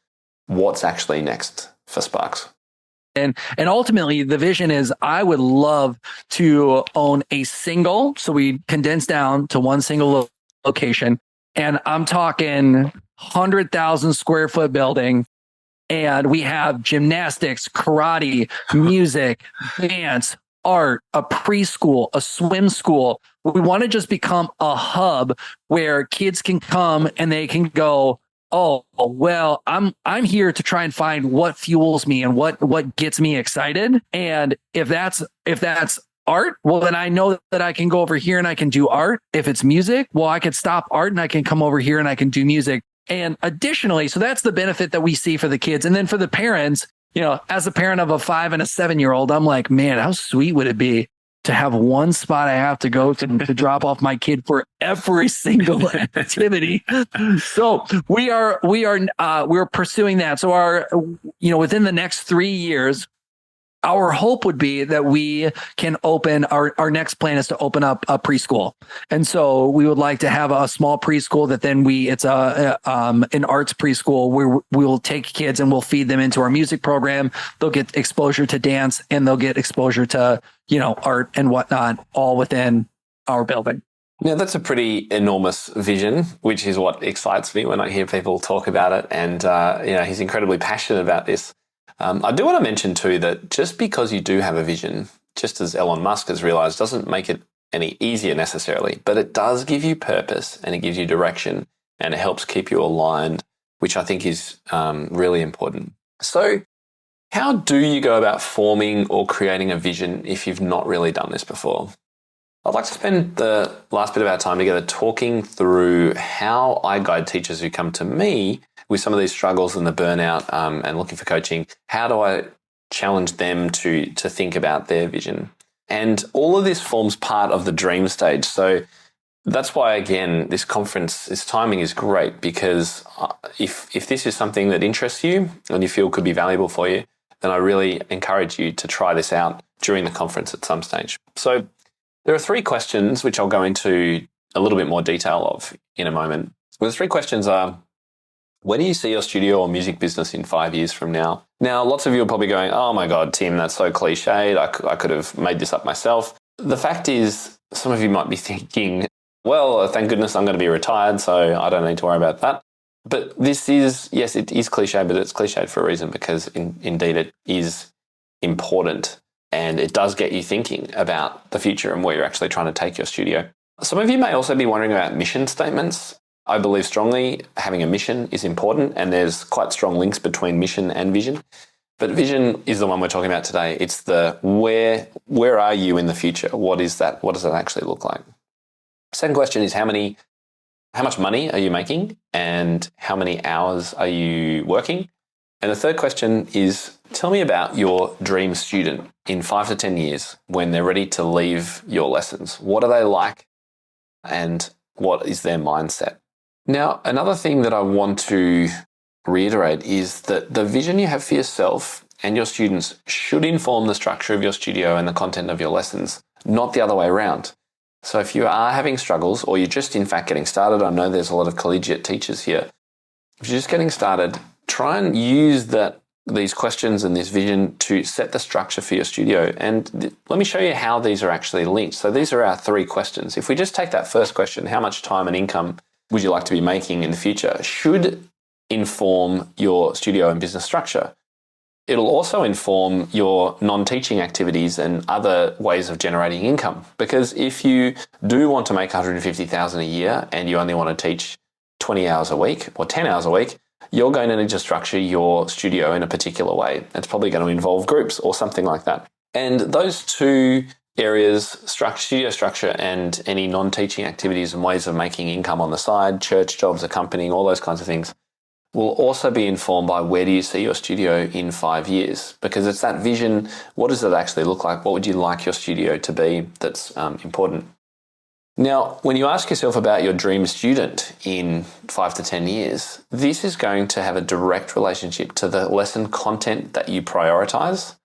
What's actually next for Sparks? And ultimately, the vision is I would love to own a single. So we condense down to one single location. And I'm talking 100,000 square foot building. And we have gymnastics, karate, music, dance, art, a preschool, a swim school. We want to just become a hub where kids can come and they can go, oh, well, I'm here to try and find what fuels me and what gets me excited. And if that's art, well, then I know that I can go over here and I can do art. If it's music, well, I could stop art and I can come over here and I can do music. And additionally, so that's the benefit that we see for the kids. And then for the parents, as a parent of a 5 and a 7-year-old, I'm like, man, how sweet would it be to have one spot I have to go to drop off my kid for every single activity. So we're pursuing that. So within the next 3 years, our hope would be that we can open our next plan is to open up a preschool. And so we would like to have a small preschool that then it's an arts preschool where we'll take kids and we'll feed them into our music program. They'll get exposure to dance and they'll get exposure to, art and whatnot, all within our building. Now, that's a pretty enormous vision, which is what excites me when I hear people talk about it. And, he's incredibly passionate about this. I do want to mention too that just because you do have a vision, just as Elon Musk has realized, doesn't make it any easier necessarily, but it does give you purpose and it gives you direction and it helps keep you aligned, which I think is really important. So how do you go about forming or creating a vision if you've not really done this before? I'd like to spend the last bit of our time together talking through how I guide teachers who come to me with some of these struggles and the burnout and looking for coaching. How do I challenge them to think about their vision? And all of this forms part of the dream stage. So that's why, again, this timing is great, because if this is something that interests you and you feel could be valuable for you, then I really encourage you to try this out during the conference at some stage. So there are 3 questions which I'll go into a little bit more detail of in a moment. Well, the 3 questions are, where do you see your studio or music business in 5 years from now? Now, lots of you are probably going, oh my God, Tim, that's so cliched. I could have made this up myself. The fact is, some of you might be thinking, well, thank goodness I'm going to be retired, so I don't need to worry about that. But this is, yes, it is cliched, but it's cliched for a reason, because indeed it is important and it does get you thinking about the future and where you're actually trying to take your studio. Some of you may also be wondering about mission statements. I believe strongly having a mission is important, and there's quite strong links between mission and vision. But vision is the one we're talking about today. It's the where are you in the future? What is that? What does that actually look like? Second question is how much money are you making and how many hours are you working? And the third question is, tell me about your dream student in 5 to 10 years when they're ready to leave your lessons. What are they like and what is their mindset? Now, another thing that I want to reiterate is that the vision you have for yourself and your students should inform the structure of your studio and the content of your lessons, not the other way around. So if you are having struggles, or you're just in fact getting started, I know there's a lot of collegiate teachers here. If you're just getting started, try and use these questions and this vision to set the structure for your studio. And let me show you how these are actually linked. So these are our 3 questions. If we just take that first question, how much time and income would you like to be making in the future, should inform your studio and business structure. It'll also inform your non-teaching activities and other ways of generating income. Because if you do want to make $150,000 a year and you only want to teach 20 hours a week or 10 hours a week, you're going to need to structure your studio in a particular way. It's probably going to involve groups or something like that. And those 2 areas, studio structure and any non-teaching activities and ways of making income on the side, church jobs, accompanying, all those kinds of things, will also be informed by where do you see your studio in 5 years? Because it's that vision, what does it actually look like? What would you like your studio to be that's important? Now, when you ask yourself about your dream student in 5 to 10 years, this is going to have a direct relationship to the lesson content that you prioritize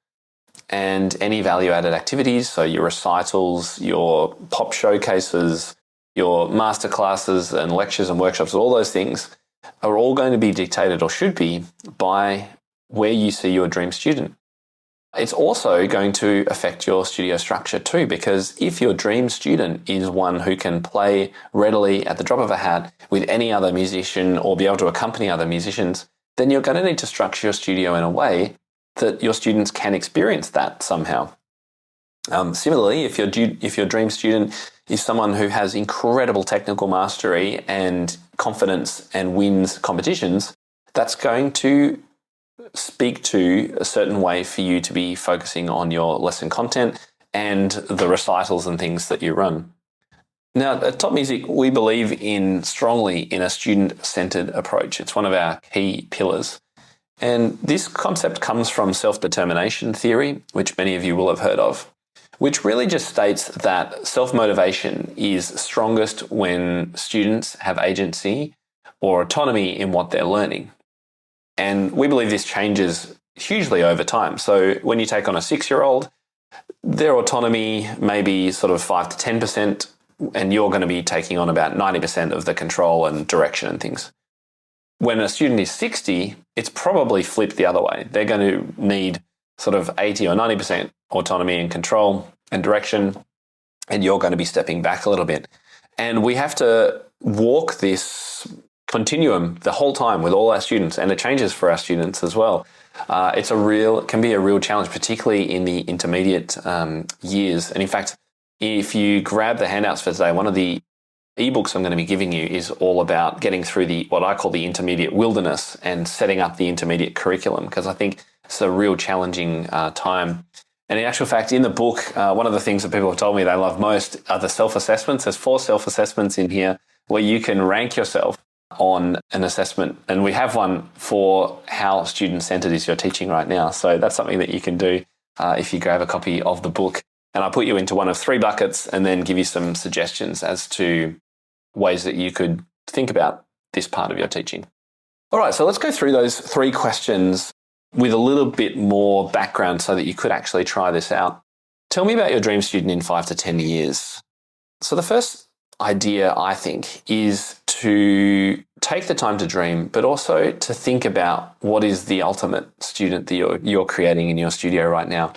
and any value-added activities, so your recitals, your pop showcases, your masterclasses and lectures and workshops, all those things are all going to be dictated, or should be, by where you see your dream student. It's also going to affect your studio structure too, because if your dream student is one who can play readily at the drop of a hat with any other musician or be able to accompany other musicians, then you're going to need to structure your studio in a way that your students can experience that somehow. Similarly, if your dream student is someone who has incredible technical mastery and confidence and wins competitions, that's going to speak to a certain way for you to be focusing on your lesson content and the recitals and things that you run. Now, at Top Music, we believe strongly in a student-centered approach. It's one of our key pillars. And this concept comes from self-determination theory, which many of you will have heard of, which really just states that self-motivation is strongest when students have agency or autonomy in what they're learning. And we believe this changes hugely over time. So when you take on a 6-year-old, their autonomy may be sort of 5 to 10%, and you're going to be taking on about 90% of the control and direction and things. When a student is 60, it's probably flipped the other way. They're going to need sort of 80 or 90% autonomy and control and direction, and you're going to be stepping back a little bit. And we have to walk this continuum the whole time with all our students, and it changes for our students as well. It can be a real challenge, particularly in the intermediate years. And in fact, if you grab the handouts for today, one of the ebooks I'm going to be giving you is all about getting through what I call the intermediate wilderness and setting up the intermediate curriculum, because I think it's a real challenging time. And in actual fact, in the book, one of the things that people have told me they love most are the self-assessments. There's 4 self-assessments in here where you can rank yourself on an assessment. And we have one for how student-centered is your teaching right now. So that's something that you can do if you grab a copy of the book. And I'll put you into one of 3 buckets and then give you some suggestions as to ways that you could think about this part of your teaching. All right, so let's go through those 3 questions with a little bit more background so that you could actually try this out. Tell me about your dream student in 5 to 10 years. So the first idea, I think, is to take the time to dream, but also to think about what is the ultimate student that you're creating in your studio right now.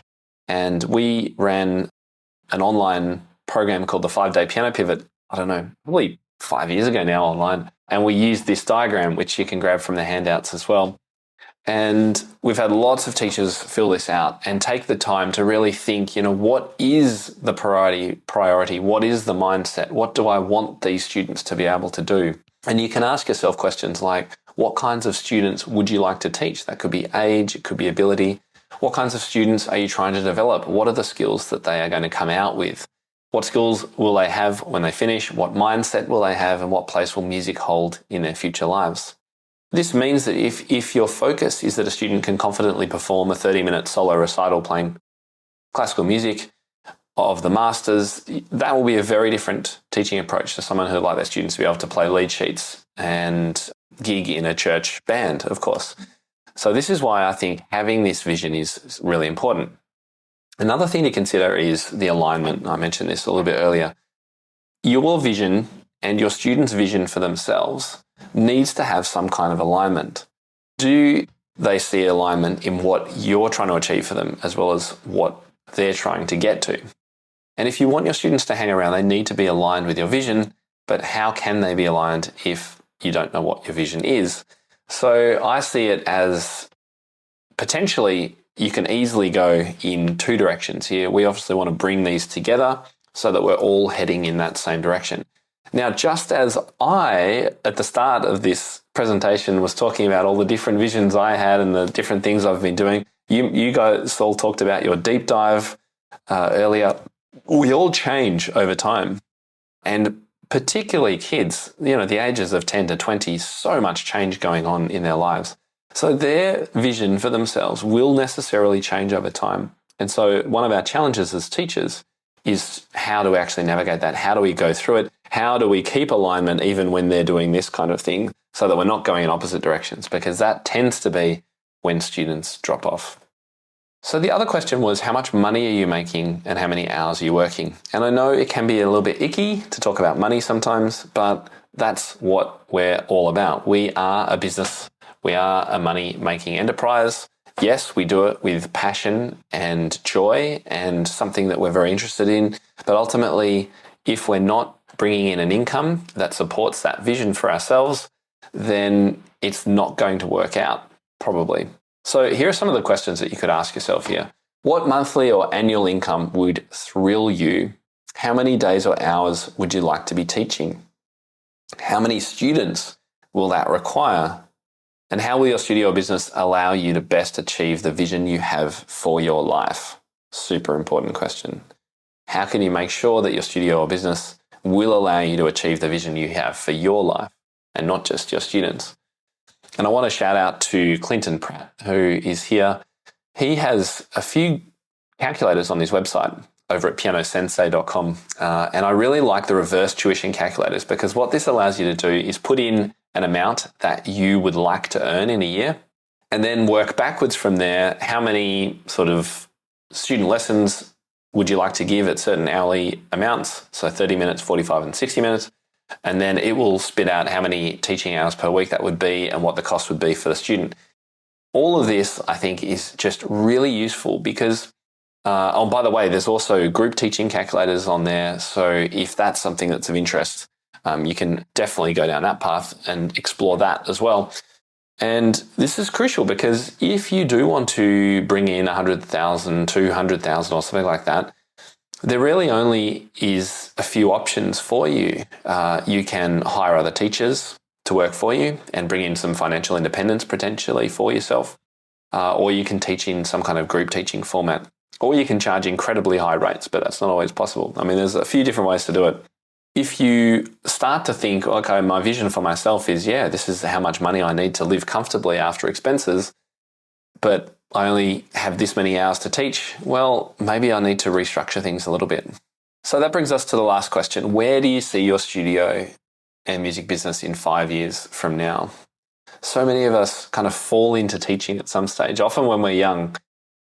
And we ran an online program called the 5-Day Piano Pivot, I don't know, probably 5 years ago now online. And we used this diagram, which you can grab from the handouts as well. And we've had lots of teachers fill this out and take the time to really think, what is the priority? What is the mindset? What do I want these students to be able to do? And you can ask yourself questions like, what kinds of students would you like to teach? That could be age, it could be ability. What kinds of students are you trying to develop? What are the skills that they are going to come out with? What skills will they have when they finish? What mindset will they have? And what place will music hold in their future lives? This means that if your focus is that a student can confidently perform a 30-minute solo recital playing classical music of the masters, that will be a very different teaching approach to someone who would like their students to be able to play lead sheets and gig in a church band, of course. So this is why I think having this vision is really important. Another thing to consider is the alignment. I mentioned this a little bit earlier. Your vision and your students' vision for themselves needs to have some kind of alignment. Do they see alignment in what you're trying to achieve for them as well as what they're trying to get to? And if you want your students to hang around, they need to be aligned with your vision, but how can they be aligned if you don't know what your vision is? So I see it as potentially you can easily go in 2 directions here. We obviously want to bring these together so that we're all heading in that same direction. Now, just as I, at the start of this presentation, was talking about all the different visions I had and the different things I've been doing, you guys all talked about your deep dive earlier. We all change over time. And particularly kids, the ages of 10 to 20, so much change going on in their lives. So their vision for themselves will necessarily change over time. And so one of our challenges as teachers is how do we actually navigate that? How do we go through it? How do we keep alignment even when they're doing this kind of thing so that we're not going in opposite directions? Because that tends to be when students drop off. So the other question was, how much money are you making and how many hours are you working? And I know it can be a little bit icky to talk about money sometimes, but that's what we're all about. We are a business. We are a money-making enterprise. Yes, we do it with passion and joy and something that we're very interested in. But ultimately, if we're not bringing in an income that supports that vision for ourselves, then it's not going to work out, probably. So here are some of the questions that you could ask yourself here. What monthly or annual income would thrill you? How many days or hours would you like to be teaching? How many students will that require? And how will your studio or business allow you to best achieve the vision you have for your life? Super important question. How can you make sure that your studio or business will allow you to achieve the vision you have for your life and not just your students? And I want to shout out to Clinton Pratt, who is here. He has a few calculators on his website over at pianosensei.com. And I really like the reverse tuition calculators, because what this allows you to do is put in an amount that you would like to earn in a year and then work backwards from there. How many sort of student lessons would you like to give at certain hourly amounts? So 30 minutes, 45 and 60 minutes. And then it will spit out how many teaching hours per week that would be and what the cost would be for the student. All of this, I think, is just really useful because, oh, by the way, there's also group teaching calculators on there. So if that's something that's of interest, you can definitely go down that path and explore that as well. And this is crucial because if you do want to bring in 100,000, 200,000 or something like that, there really only is a few options for you. You can hire other teachers to work for you and bring in some financial independence potentially for yourself, or you can teach in some kind of group teaching format, or you can charge incredibly high rates, but that's not always possible. I mean, there's a few different ways to do it. If you start to think, okay, my vision for myself is, this is how much money I need to live comfortably after expenses, but I only have this many hours to teach, well, maybe I need to restructure things a little bit. So that brings us to the last question. Where do you see your studio and music business in 5 years from now? So many of us kind of fall into teaching at some stage, often when we're young,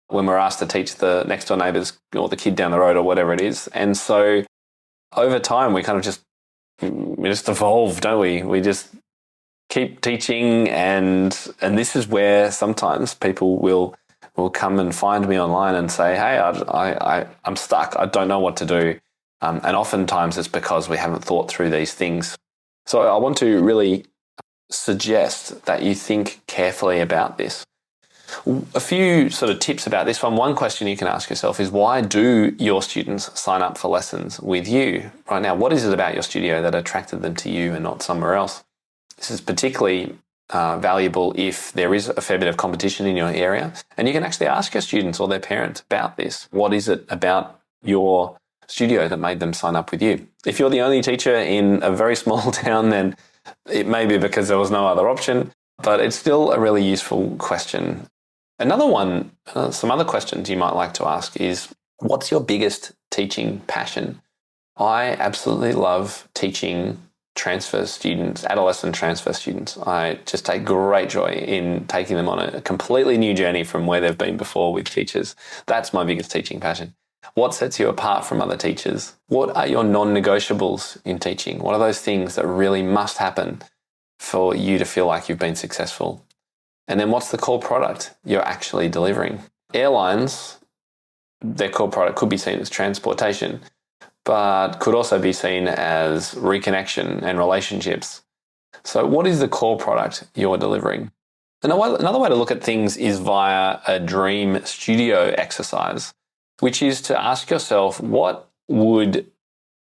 when we're asked to teach the next door neighbours or the kid down the road or whatever it is. And so over time, we kind of just evolve, don't we? We just keep teaching, and this is where sometimes people will come and find me online and say, hey, I'm stuck. I don't know what to do. And oftentimes it's because we haven't thought through these things. So I want to really suggest that you think carefully about this. A few sort of tips about this one. One question you can ask yourself is, why do your students sign up for lessons with you right now? What is it about your studio that attracted them to you and not somewhere else? This is particularly valuable if there is a fair bit of competition in your area, and you can actually ask your students or their parents about this. What is it about your studio that made them sign up with you? If you're the only teacher in a very small town, then it may be because there was no other option, but it's still a really useful question. Another one, some other questions you might like to ask is, what's your biggest teaching passion? I absolutely love teaching transfer students, adolescent transfer students. I just take great joy in taking them on a completely new journey from where they've been before with teachers. That's my biggest teaching passion. What sets you apart from other teachers? What are your non-negotiables in teaching? What are those things that really must happen for you to feel like you've been successful? And then what's the core product you're actually delivering? Airlines, their core product could be seen as transportation, but could also be seen as reconnection and relationships. So what is the core product you're delivering? Another way to look at things is via a dream studio exercise, which is to ask yourself, what would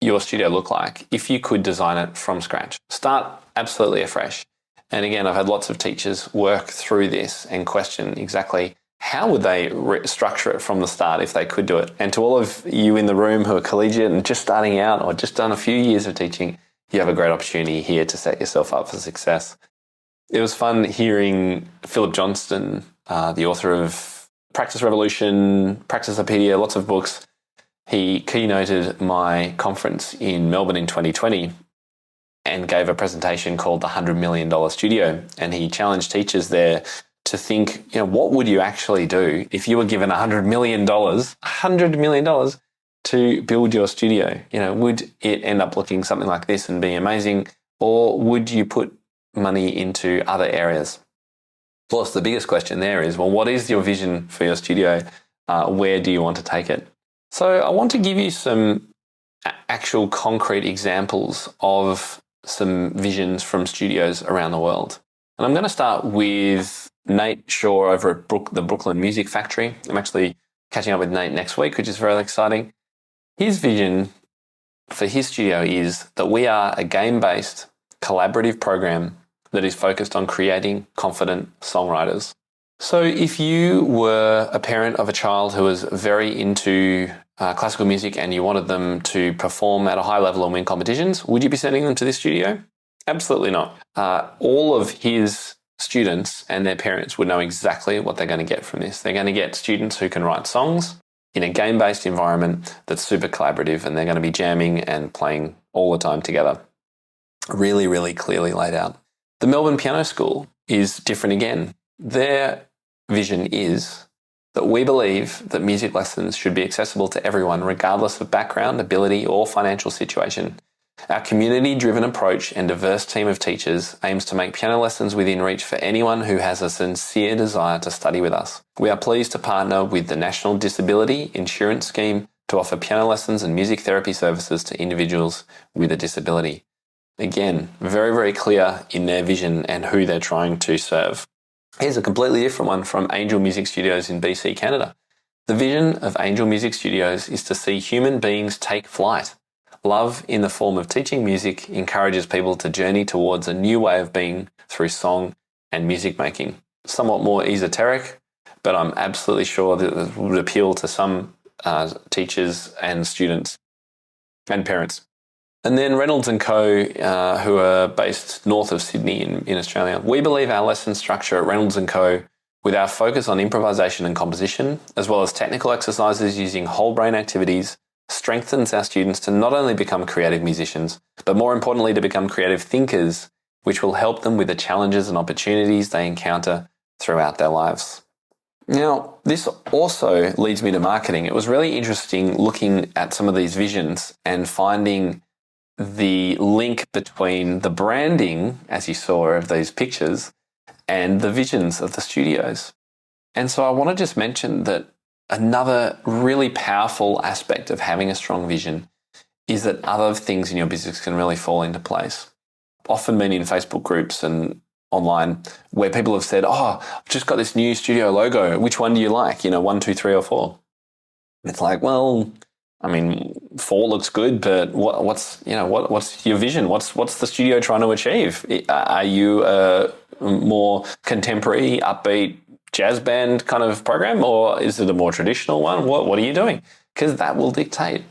your studio look like if you could design it from scratch? Start absolutely afresh. And again, I've had lots of teachers work through this and question exactly how would they structure it from the start if they could do it. And to all of you in the room who are collegiate and just starting out or just done a few years of teaching, you have a great opportunity here to set yourself up for success. It was fun hearing Philip Johnston, the author of Practice Revolution, Practiceopedia, lots of books. He keynoted my conference in Melbourne in 2020 and gave a presentation called the $100 Million Studio. And he challenged teachers there to think, what would you actually do if you were given $100 million to build your studio? Would it end up looking something like this and be amazing? Or would you put money into other areas? Plus, the biggest question there is, well, what is your vision for your studio? Where do you want to take it? So I want to give you some actual concrete examples of some visions from studios around the world. And I'm going to start with Nate Shaw over at the Brooklyn Music Factory. I'm actually catching up with Nate next week, which is very exciting. His vision for his studio is that we are a game-based collaborative program that is focused on creating confident songwriters. So if you were a parent of a child who was very into classical music and you wanted them to perform at a high level and win competitions, would you be sending them to this studio? Absolutely not. All of his students and their parents would know exactly what they're going to get from this. They're going to get students who can write songs in a game-based environment that's super collaborative, and they're going to be jamming and playing all the time together. Really, really clearly laid out. The Melbourne Piano School is different again. Their vision is that we believe that music lessons should be accessible to everyone, regardless of background, ability, or financial situation. Our community-driven approach and diverse team of teachers aims to make piano lessons within reach for anyone who has a sincere desire to study with us. We are pleased to partner with the National Disability Insurance Scheme to offer piano lessons and music therapy services to individuals with a disability. Again, very, very clear in their vision and who they're trying to serve. Here's a completely different one from Angel Music Studios in BC, Canada. The vision of Angel Music Studios is to see human beings take flight. Love in the form of teaching music encourages people to journey towards a new way of being through song and music making. Somewhat more esoteric, but I'm absolutely sure that it would appeal to some teachers and students and parents. And then Reynolds & Co., who are based north of Sydney in Australia. We believe our lesson structure at Reynolds & Co., with our focus on improvisation and composition, as well as technical exercises using whole brain activities, strengthens our students to not only become creative musicians, but more importantly to become creative thinkers, which will help them with the challenges and opportunities they encounter throughout their lives. Now, this also leads me to marketing. It was really interesting looking at some of these visions and finding the link between the branding, as you saw of these pictures, and the visions of the studios. And so I want to just mention that another really powerful aspect of having a strong vision is that other things in your business can really fall into place. Often been in Facebook groups and online where people have said, oh, I've just got this new studio logo. Which one do you like? 1, 2, 3, or 4. It's like, well, I mean, 4 looks good, but what's your vision? What's the studio trying to achieve? Are you a more contemporary, upbeat jazz band kind of program, or is it a more traditional one? What are you doing? Because that will dictate.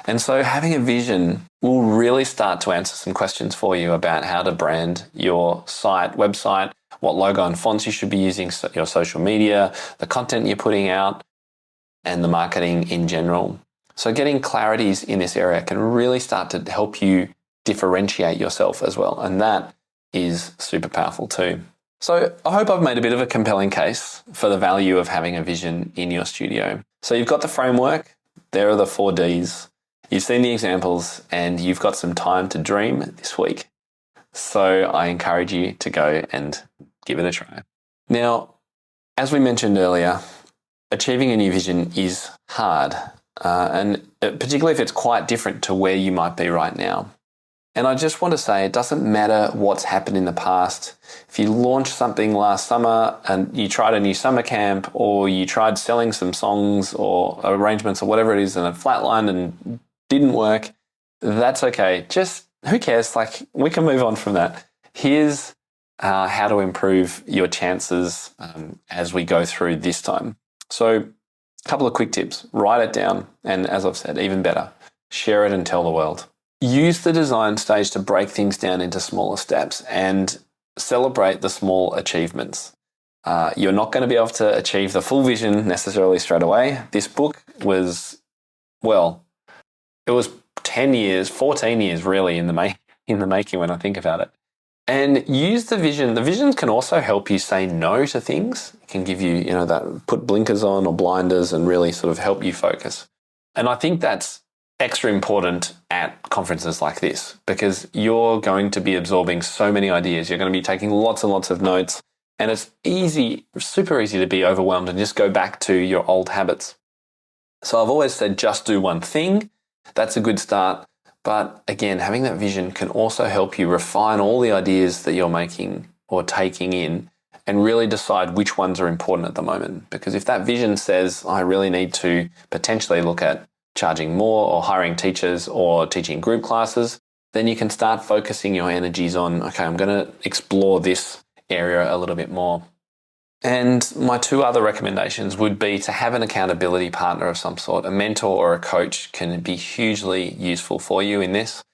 And so having a vision will really start to answer some questions for you about how to brand your site, website, what logo and fonts you should be using, your social media, the content you're putting out, and the marketing in general. So getting clarities in this area can really start to help you differentiate yourself as well. And that is super powerful too. So I hope I've made a bit of a compelling case for the value of having a vision in your studio. So you've got the framework, there are the 4 Ds, you've seen the examples, and you've got some time to dream this week. So I encourage you to go and give it a try. Now, as we mentioned earlier, achieving a new vision is hard, and particularly if it's quite different to where you might be right now. And I just want to say it doesn't matter what's happened in the past. If you launched something last summer and you tried a new summer camp, or you tried selling some songs or arrangements or whatever it is and it flatlined and didn't work, that's okay. Just who cares? Like, we can move on from that. Here's how to improve your chances as we go through this time. So a couple of quick tips. Write it down. And as I've said, even better, share it and tell the world. Use the design stage to break things down into smaller steps and celebrate the small achievements. You're not going to be able to achieve the full vision necessarily straight away. This book was, it was 10 years, 14 years really in the making when I think about it. And use the vision. The vision can also help you say no to things. It can give you, that put blinkers on or blinders and really sort of help you focus. And I think that's extra important at conferences like this, because you're going to be absorbing so many ideas. You're going to be taking lots and lots of notes. And it's super easy to be overwhelmed and just go back to your old habits. So I've always said just do one thing. That's a good start. But again, having that vision can also help you refine all the ideas that you're making or taking in and really decide which ones are important at the moment. Because if that vision says, I really need to potentially look at charging more or hiring teachers or teaching group classes, then you can start focusing your energies on, okay, I'm going to explore this area a little bit more. And my two other recommendations would be to have an accountability partner of some sort. A mentor or a coach can be hugely useful for you in this.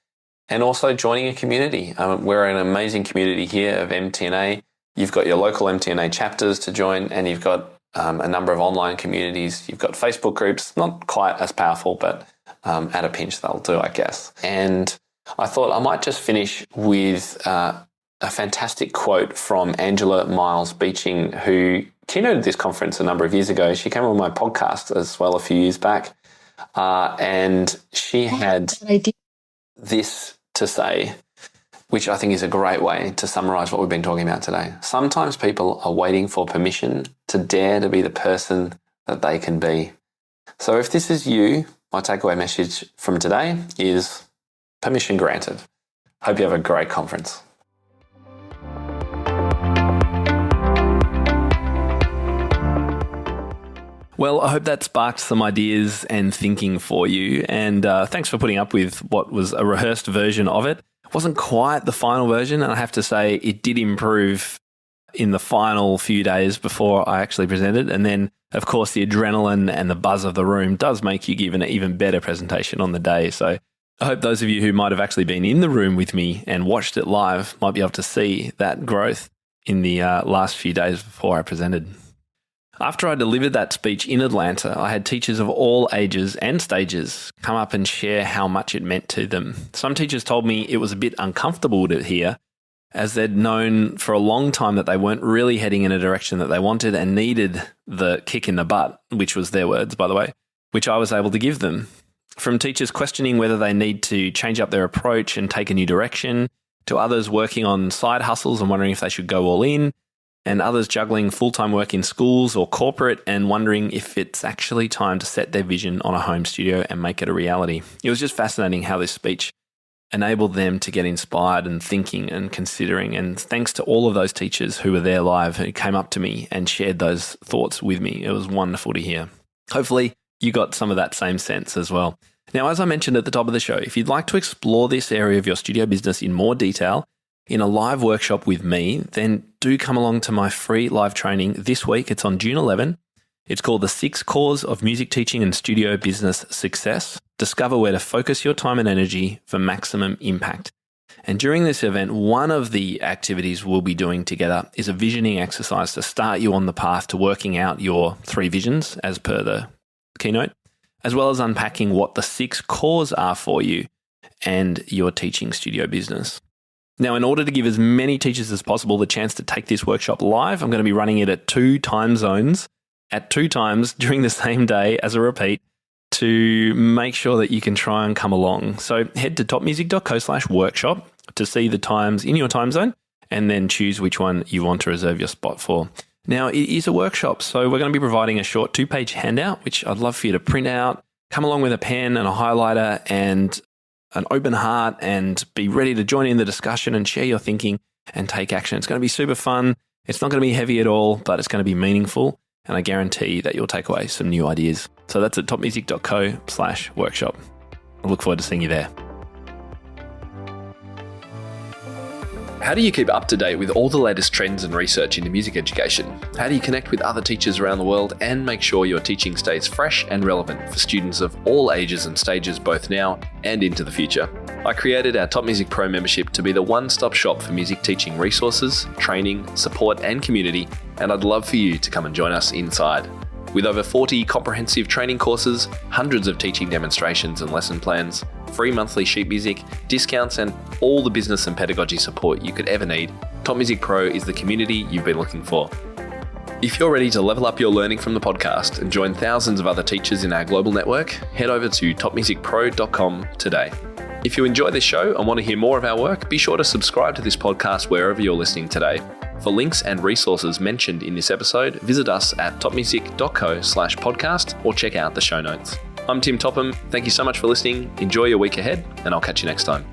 And also joining a community. We're an amazing community here of MTNA. You've got your local MTNA chapters to join, and you've got a number of online communities. You've got Facebook groups, not quite as powerful, but at a pinch they'll do, I guess. And I thought I might just finish with a fantastic quote from Angela Miles Beeching, who keynoted this conference a number of years ago. She came on my podcast as well a few years back, and she had this to say, which I think is a great way to summarize what we've been talking about today. Sometimes people are waiting for permission to dare to be the person that they can be. So if this is you, my takeaway message from today is permission granted. Hope you have a great conference. Well, I hope that sparked some ideas and thinking for you. And thanks for putting up with what was a rehearsed version of it. It wasn't quite the final version, and I have to say it did improve in the final few days before I actually presented. And then, of course, the adrenaline and the buzz of the room does make you give an even better presentation on the day. So I hope those of you who might have actually been in the room with me and watched it live might be able to see that growth in the last few days before I presented. After I delivered that speech in Atlanta, I had teachers of all ages and stages come up and share how much it meant to them. Some teachers told me it was a bit uncomfortable to hear, as they'd known for a long time that they weren't really heading in a direction that they wanted and needed the kick in the butt, which was their words, by the way, which I was able to give them. From teachers questioning whether they need to change up their approach and take a new direction, to others working on side hustles and wondering if they should go all in, and others juggling full-time work in schools or corporate and wondering if it's actually time to set their vision on a home studio and make it a reality. It was just fascinating how this speech enabled them to get inspired and thinking and considering. And thanks to all of those teachers who were there live, who came up to me and shared those thoughts with me. It was wonderful to hear. Hopefully you got some of that same sense as well. Now, as I mentioned at the top of the show, if you'd like to explore this area of your studio business in more detail, in a live workshop with me, then do come along to my free live training this week. It's on June 11. It's called The 6 Cores of Music Teaching and Studio Business Success. Discover where to focus your time and energy for maximum impact. And during this event, one of the activities we'll be doing together is a visioning exercise to start you on the path to working out your 3 visions as per the keynote, as well as unpacking what the 6 cores are for you and your teaching studio business. Now, in order to give as many teachers as possible the chance to take this workshop live, I'm going to be running it at 2 time zones at 2 times during the same day as a repeat to make sure that you can try and come along. So head to topmusic.co/workshop to see the times in your time zone and then choose which one you want to reserve your spot for. Now, it is a workshop, so we're going to be providing a short 2-page handout, which I'd love for you to print out, come along with a pen and a highlighter and an open heart and be ready to join in the discussion and share your thinking and take action. It's going to be super fun. It's not going to be heavy at all, but it's going to be meaningful. And I guarantee that you'll take away some new ideas. So that's at topmusic.co/workshop. I look forward to seeing you there. How do you keep up to date with all the latest trends and research into music education? How do you connect with other teachers around the world and make sure your teaching stays fresh and relevant for students of all ages and stages, both now and into the future? I created our Top Music Pro membership to be the one-stop shop for music teaching resources, training, support, and community, and I'd love for you to come and join us inside. With over 40 comprehensive training courses, hundreds of teaching demonstrations and lesson plans, free monthly sheet music, discounts, and all the business and pedagogy support you could ever need, Top Music Pro is the community you've been looking for. If you're ready to level up your learning from the podcast and join thousands of other teachers in our global network, head over to topmusicpro.com today. If you enjoy this show and want to hear more of our work, be sure to subscribe to this podcast wherever you're listening today. For links and resources mentioned in this episode, visit us at topmusic.co/podcast or check out the show notes. I'm Tim Topham. Thank you so much for listening. Enjoy your week ahead, and I'll catch you next time.